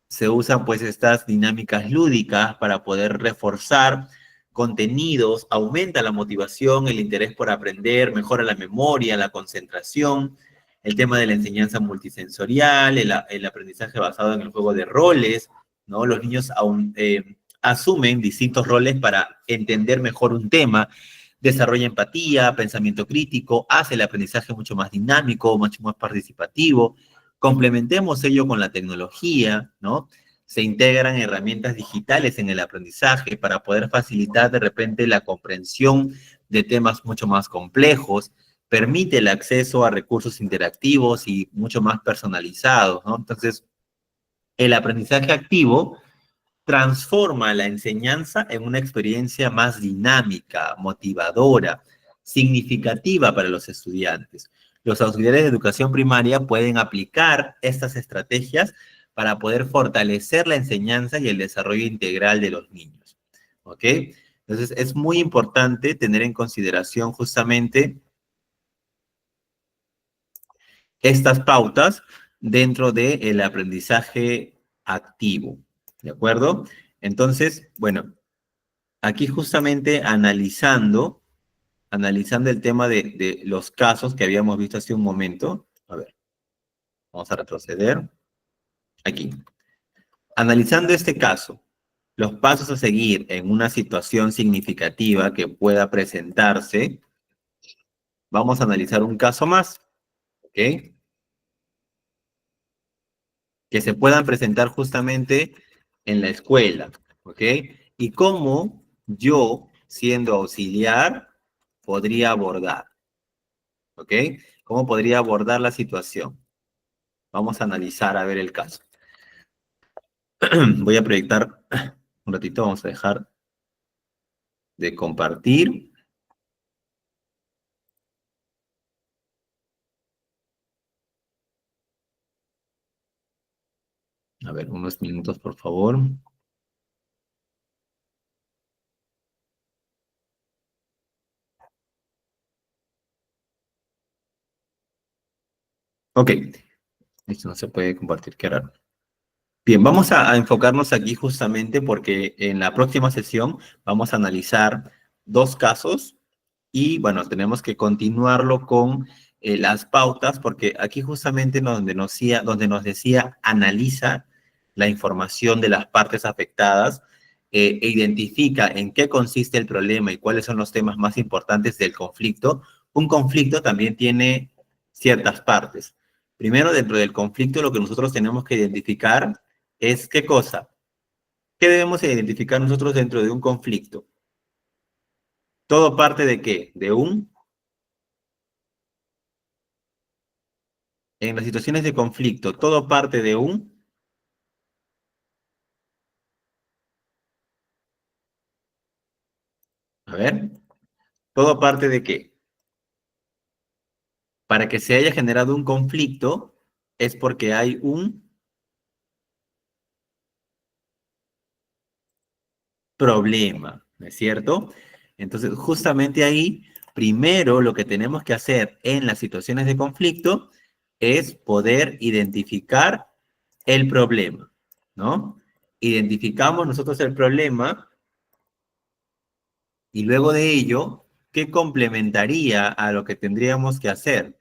se usan pues estas dinámicas lúdicas para poder reforzar contenidos, aumenta la motivación, el interés por aprender, mejora la memoria, la concentración, el tema de la enseñanza multisensorial, el aprendizaje basado en el juego de roles, ¿no? Los niños asumen distintos roles para entender mejor un tema, desarrolla empatía, pensamiento crítico, hace el aprendizaje mucho más dinámico, mucho más participativo. Complementemos ello con la tecnología, ¿no? Se integran herramientas digitales en el aprendizaje para poder facilitar de repente la comprensión de temas mucho más complejos, permite el acceso a recursos interactivos y mucho más personalizados, ¿no? Entonces, el aprendizaje activo transforma la enseñanza en una experiencia más dinámica, motivadora, significativa para los estudiantes. Los auxiliares de educación primaria pueden aplicar estas estrategias para poder fortalecer la enseñanza y el desarrollo integral de los niños. ¿Ok? Entonces, es muy importante tener en consideración justamente estas pautas dentro del aprendizaje activo. ¿De acuerdo? Entonces, bueno, aquí justamente analizando el tema de los casos que habíamos visto hace un momento. A ver, vamos a retroceder. Aquí. Analizando este caso, los pasos a seguir en una situación significativa que pueda presentarse, vamos a analizar un caso más, ¿ok? Que se puedan presentar justamente en la escuela, ¿ok? Y cómo yo, siendo auxiliar, podría abordar, ¿ok? ¿Cómo podría abordar la situación? Vamos a analizar a ver el caso. Voy a proyectar un ratito, vamos a dejar de compartir. A ver, unos minutos, por favor. Ok, esto no se puede compartir, qué raro. Bien, vamos a enfocarnos aquí justamente porque en la próxima sesión vamos a analizar dos casos y bueno, tenemos que continuarlo con las pautas porque aquí justamente donde nos decía analiza la información de las partes afectadas e identifica en qué consiste el problema y cuáles son los temas más importantes del conflicto. Un conflicto también tiene ciertas partes. Primero, dentro del conflicto, lo que nosotros tenemos que identificar es qué cosa. ¿Qué debemos identificar nosotros dentro de un conflicto? ¿Todo parte de qué? En las situaciones de conflicto, todo parte de a ver, todo parte de qué? Para que se haya generado un conflicto es porque hay un problema, ¿no es cierto? Entonces, justamente ahí, primero lo que tenemos que hacer en las situaciones de conflicto es poder identificar el problema, ¿no? Identificamos nosotros el problema y luego de ello, ¿qué complementaría a lo que tendríamos que hacer?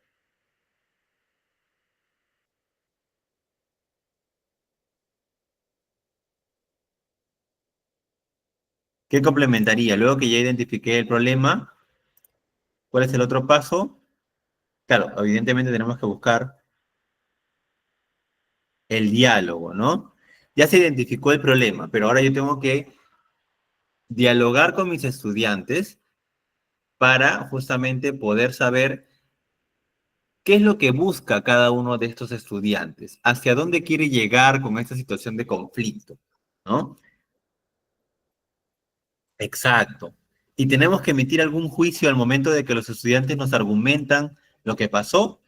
¿Qué complementaría? Luego que ya identifiqué el problema, ¿cuál es el otro paso? Claro, evidentemente tenemos que buscar el diálogo, ¿no? Ya se identificó el problema, pero ahora yo tengo que dialogar con mis estudiantes para justamente poder saber qué es lo que busca cada uno de estos estudiantes, hacia dónde quiere llegar con esta situación de conflicto, ¿no? Exacto. Y tenemos que emitir algún juicio al momento de que los estudiantes nos argumentan lo que pasó.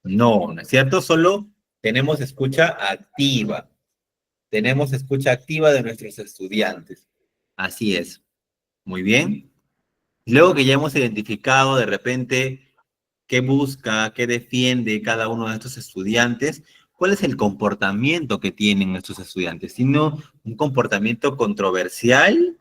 No, ¿no es cierto? Solo tenemos escucha activa. Tenemos escucha activa de nuestros estudiantes. Así es. Muy bien. Luego que ya hemos identificado de repente qué busca, qué defiende cada uno de estos estudiantes, cuál es el comportamiento que tienen estos estudiantes, sino un comportamiento controversial,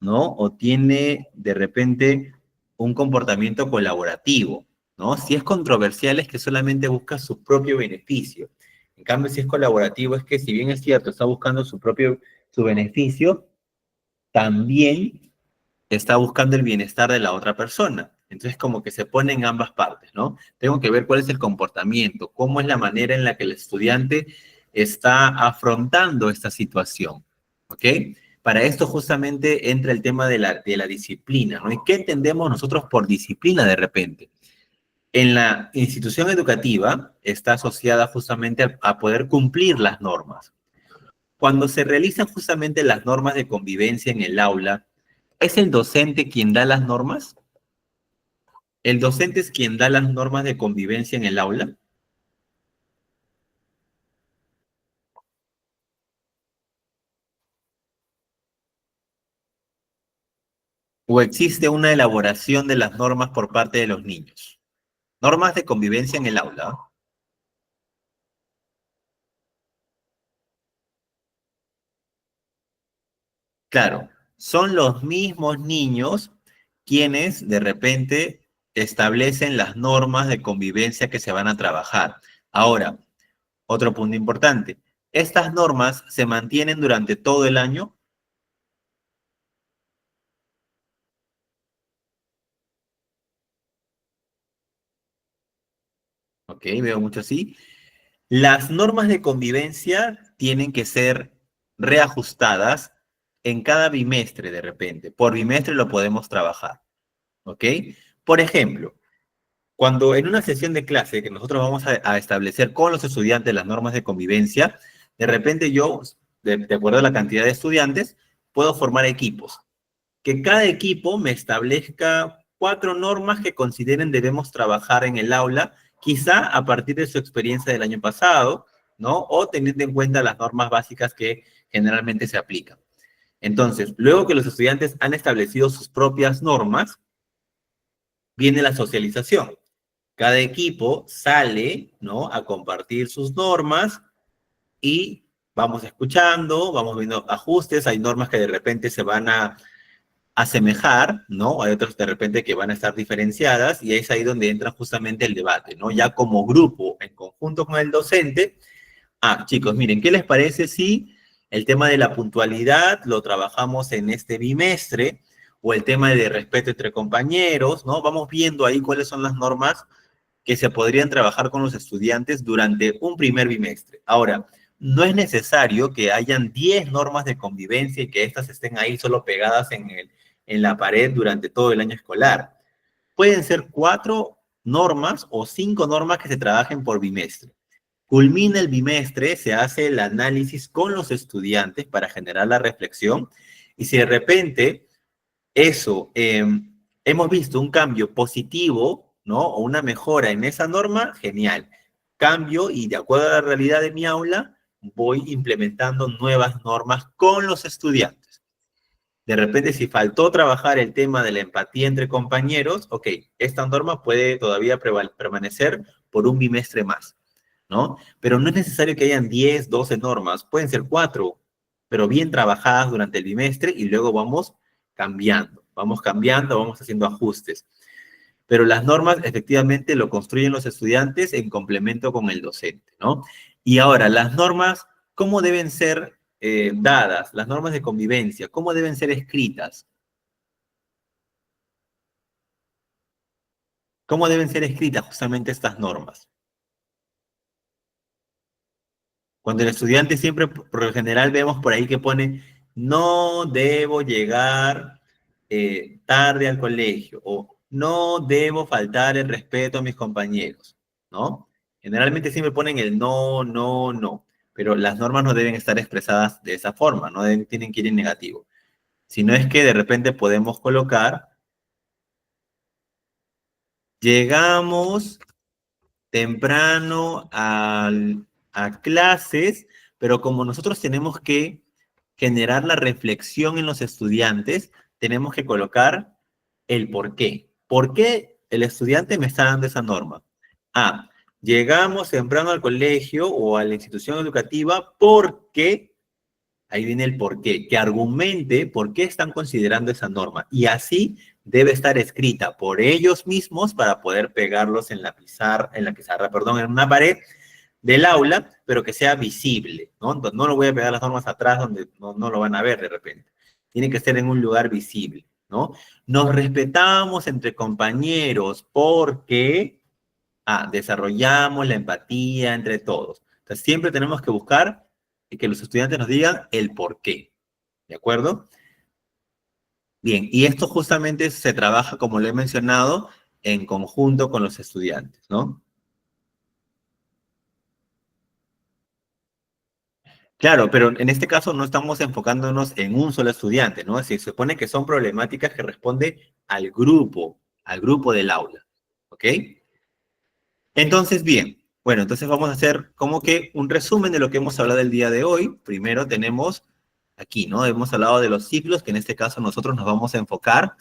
¿no? O tiene de repente un comportamiento colaborativo, ¿no? Si es controversial es que solamente busca su propio beneficio. En cambio, si es colaborativo es que si bien es cierto, está buscando su beneficio, también está buscando el bienestar de la otra persona. Entonces, como que se pone en ambas partes, ¿no? Tengo que ver cuál es el comportamiento, cómo es la manera en la que el estudiante está afrontando esta situación, ¿ok? Para esto justamente entra el tema de la disciplina, ¿no? ¿Y qué entendemos nosotros por disciplina de repente? En la institución educativa está asociada justamente a poder cumplir las normas. Cuando se realizan justamente las normas de convivencia en el aula, ¿es el docente quien da las normas? ¿El docente es quien da las normas de convivencia en el aula? ¿O existe una elaboración de las normas por parte de los niños? Normas de convivencia en el aula. Claro, son los mismos niños quienes de repente establecen las normas de convivencia que se van a trabajar. Ahora, otro punto importante. ¿Estas normas se mantienen durante todo el año? Ok, veo mucho así. Las normas de convivencia tienen que ser reajustadas en cada bimestre de repente. Por bimestre lo podemos trabajar, ¿ok? Por ejemplo, cuando en una sesión de clase que nosotros vamos a establecer con los estudiantes las normas de convivencia, de repente yo, de acuerdo a la cantidad de estudiantes, puedo formar equipos. Que cada equipo me establezca 4 normas que consideren debemos trabajar en el aula, quizá a partir de su experiencia del año pasado, ¿no? O teniendo en cuenta las normas básicas que generalmente se aplican. Entonces, luego que los estudiantes han establecido sus propias normas, viene la socialización. Cada equipo sale, ¿no? A compartir sus normas y vamos escuchando, vamos viendo ajustes, hay normas que de repente se van a asemejar, ¿no? Hay otras de repente que van a estar diferenciadas y es ahí donde entra justamente el debate, ¿no? Ya como grupo, en conjunto con el docente, chicos, miren, ¿qué les parece si el tema de la puntualidad lo trabajamos en este bimestre o el tema de respeto entre compañeros, ¿no? Vamos viendo ahí cuáles son las normas que se podrían trabajar con los estudiantes durante un primer bimestre. Ahora, no es necesario que hayan 10 normas de convivencia y que éstas estén ahí solo pegadas en la pared durante todo el año escolar. Pueden ser 4 normas o 5 normas que se trabajen por bimestre. Culmina el bimestre, se hace el análisis con los estudiantes para generar la reflexión y si de repente eso, hemos visto un cambio positivo, ¿no? O una mejora en esa norma, genial. Cambio y de acuerdo a la realidad de mi aula, voy implementando nuevas normas con los estudiantes. De repente, si faltó trabajar el tema de la empatía entre compañeros, ok, esta norma puede todavía permanecer por un bimestre más, ¿no? Pero no es necesario que hayan 10, 12 normas, pueden ser 4, pero bien trabajadas durante el bimestre y luego vamos cambiando, vamos haciendo ajustes. Pero las normas efectivamente lo construyen los estudiantes en complemento con el docente, ¿no? Y ahora, las normas, ¿cómo deben ser dadas? Las normas de convivencia, ¿cómo deben ser escritas? ¿Cómo deben ser escritas justamente estas normas? Cuando el estudiante siempre, por lo general, vemos por ahí que pone, no debo llegar tarde al colegio, o no debo faltar el respeto a mis compañeros, ¿no? Generalmente siempre ponen el no, no, no, pero las normas no deben estar expresadas de esa forma, no tienen que ir en negativo. Sino es que de repente podemos colocar, llegamos temprano a clases, pero como nosotros tenemos que generar la reflexión en los estudiantes, tenemos que colocar el por qué. ¿Por qué el estudiante me está dando esa norma? Ah, llegamos temprano al colegio o a la institución educativa porque, ahí viene el por qué, que argumente por qué están considerando esa norma. Y así debe estar escrita por ellos mismos para poder pegarlos en la pizarra, perdón, en una pared del aula, pero que sea visible, ¿no? Entonces, no lo voy a pegar las normas atrás donde no lo van a ver de repente. Tiene que ser en un lugar visible, ¿no? Nos respetamos entre compañeros porque desarrollamos la empatía entre todos. Entonces, siempre tenemos que buscar que los estudiantes nos digan el por qué, ¿de acuerdo? Bien, y esto justamente se trabaja, como lo he mencionado, en conjunto con los estudiantes, ¿no? Claro, pero en este caso no estamos enfocándonos en un solo estudiante, ¿no? Se supone que son problemáticas que responde al grupo del aula, ¿ok? Entonces, bien, bueno, entonces vamos a hacer como que un resumen de lo que hemos hablado el día de hoy. Primero tenemos aquí, ¿no? Hemos hablado de los ciclos, que en este caso nosotros nos vamos a enfocar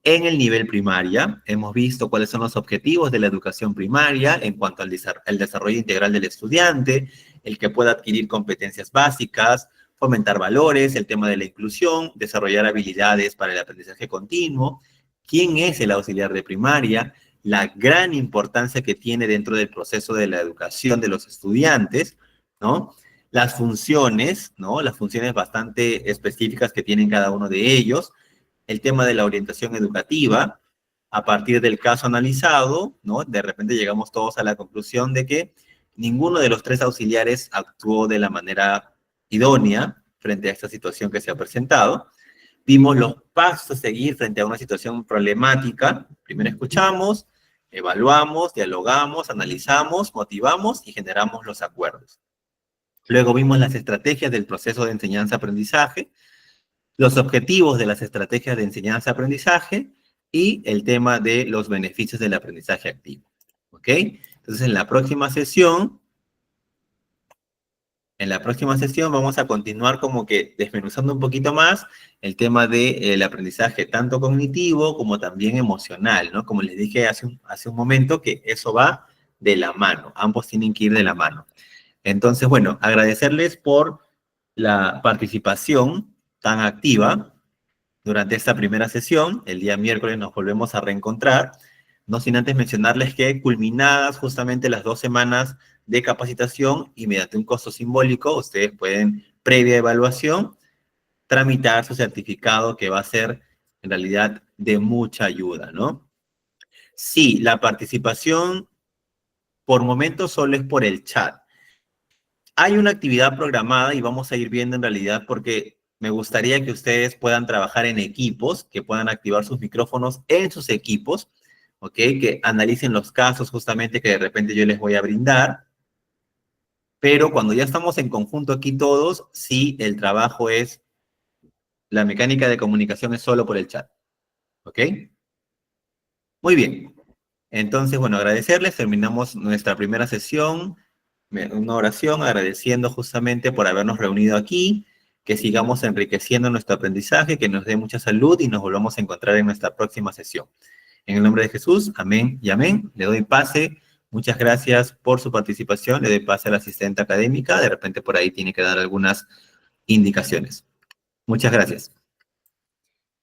en el nivel primaria. Hemos visto cuáles son los objetivos de la educación primaria en cuanto al desarrollo integral del estudiante, el que pueda adquirir competencias básicas, fomentar valores, el tema de la inclusión, desarrollar habilidades para el aprendizaje continuo, quién es el auxiliar de primaria, la gran importancia que tiene dentro del proceso de la educación de los estudiantes, ¿no? Las funciones, ¿no? Las funciones bastante específicas que tienen cada uno de ellos, el tema de la orientación educativa, a partir del caso analizado, ¿no? De repente llegamos todos a la conclusión de que ninguno de los tres auxiliares actuó de la manera idónea frente a esta situación que se ha presentado. Vimos los pasos a seguir frente a una situación problemática. Primero escuchamos, evaluamos, dialogamos, analizamos, motivamos y generamos los acuerdos. Luego vimos las estrategias del proceso de enseñanza-aprendizaje, los objetivos de las estrategias de enseñanza-aprendizaje y el tema de los beneficios del aprendizaje activo. ¿Ok? Entonces, en la próxima sesión vamos a continuar como que desmenuzando un poquito más el tema del aprendizaje tanto cognitivo como también emocional, ¿no? Como les dije hace un momento, que eso va de la mano, ambos tienen que ir de la mano. Entonces, bueno, agradecerles por la participación tan activa durante esta primera sesión. El día miércoles nos volvemos a reencontrar, no sin antes mencionarles que culminadas justamente las 2 semanas de capacitación y mediante un costo simbólico, ustedes pueden, previa evaluación, tramitar su certificado, que va a ser en realidad de mucha ayuda, ¿no? Sí, la participación por momentos solo es por el chat. Hay una actividad programada y vamos a ir viendo en realidad, porque me gustaría que ustedes puedan trabajar en equipos, que puedan activar sus micrófonos en sus equipos, ¿ok? Que analicen los casos justamente que de repente yo les voy a brindar. Pero cuando ya estamos en conjunto aquí todos, sí, el trabajo es, la mecánica de comunicación es solo por el chat, ¿ok? Muy bien. Entonces, bueno, agradecerles. Terminamos nuestra primera sesión, una oración agradeciendo justamente por habernos reunido aquí. que sigamos enriqueciendo nuestro aprendizaje, que nos dé mucha salud y nos volvamos a encontrar en nuestra próxima sesión. En el nombre de Jesús, amén y amén. Le doy pase. Muchas gracias por su participación. Le doy pase a la asistente académica. De repente por ahí tiene que dar algunas indicaciones. Muchas gracias.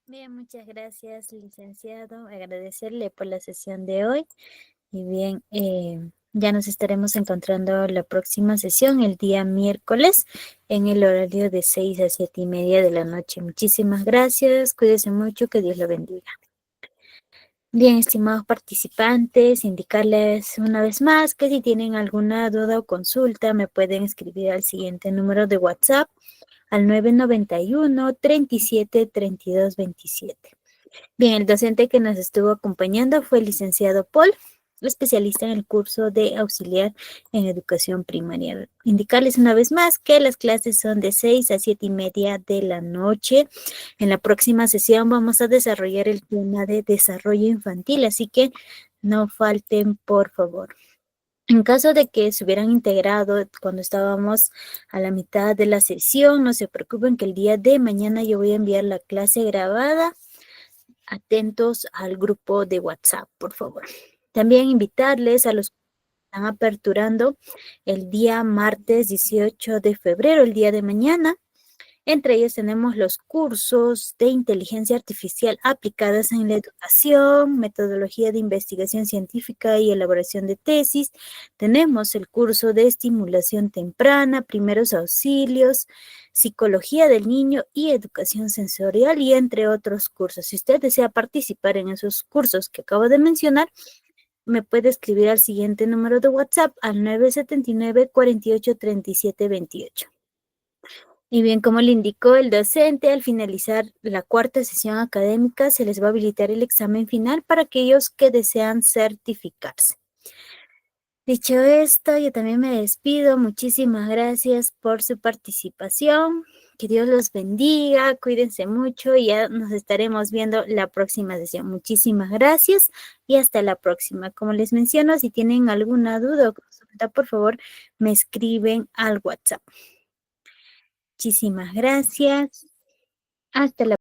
Bien, muchas gracias, licenciado. Agradecerle por la sesión de hoy. Y bien, ya nos estaremos encontrando la próxima sesión el día miércoles en el horario de 6 a 7:30 de la noche. Muchísimas gracias. Cuídense mucho. Que Dios lo bendiga. Bien, estimados participantes, indicarles una vez más que si tienen alguna duda o consulta me pueden escribir al siguiente número de WhatsApp al 991-37-32-27. Bien, el docente que nos estuvo acompañando fue el licenciado Paul, especialista en el curso de auxiliar en educación primaria. Indicarles una vez más que las clases son de 6 a 7:30 de la noche. En la próxima sesión vamos a desarrollar el tema de desarrollo infantil, así que no falten, por favor. En caso de que se hubieran integrado cuando estábamos a la mitad de la sesión, no se preocupen que el día de mañana yo voy a enviar la clase grabada. Atentos al grupo de WhatsApp, por favor. También invitarles a los que están aperturando el día martes 18 de febrero, el día de mañana. Entre ellos tenemos los cursos de inteligencia artificial aplicadas en la educación, metodología de investigación científica y elaboración de tesis. Tenemos el curso de estimulación temprana, primeros auxilios, psicología del niño y educación sensorial, y entre otros cursos. Si usted desea participar en esos cursos que acabo de mencionar, me puede escribir al siguiente número de WhatsApp al 979-483728. Y bien, como le indicó el docente, al finalizar la cuarta sesión académica se les va a habilitar el examen final para aquellos que desean certificarse. Dicho esto, yo también me despido. Muchísimas gracias por su participación. Que Dios los bendiga, cuídense mucho y ya nos estaremos viendo la próxima sesión. Muchísimas gracias y hasta la próxima. Como les menciono, si tienen alguna duda o consulta, por favor, me escriben al WhatsApp. Muchísimas gracias. Hasta la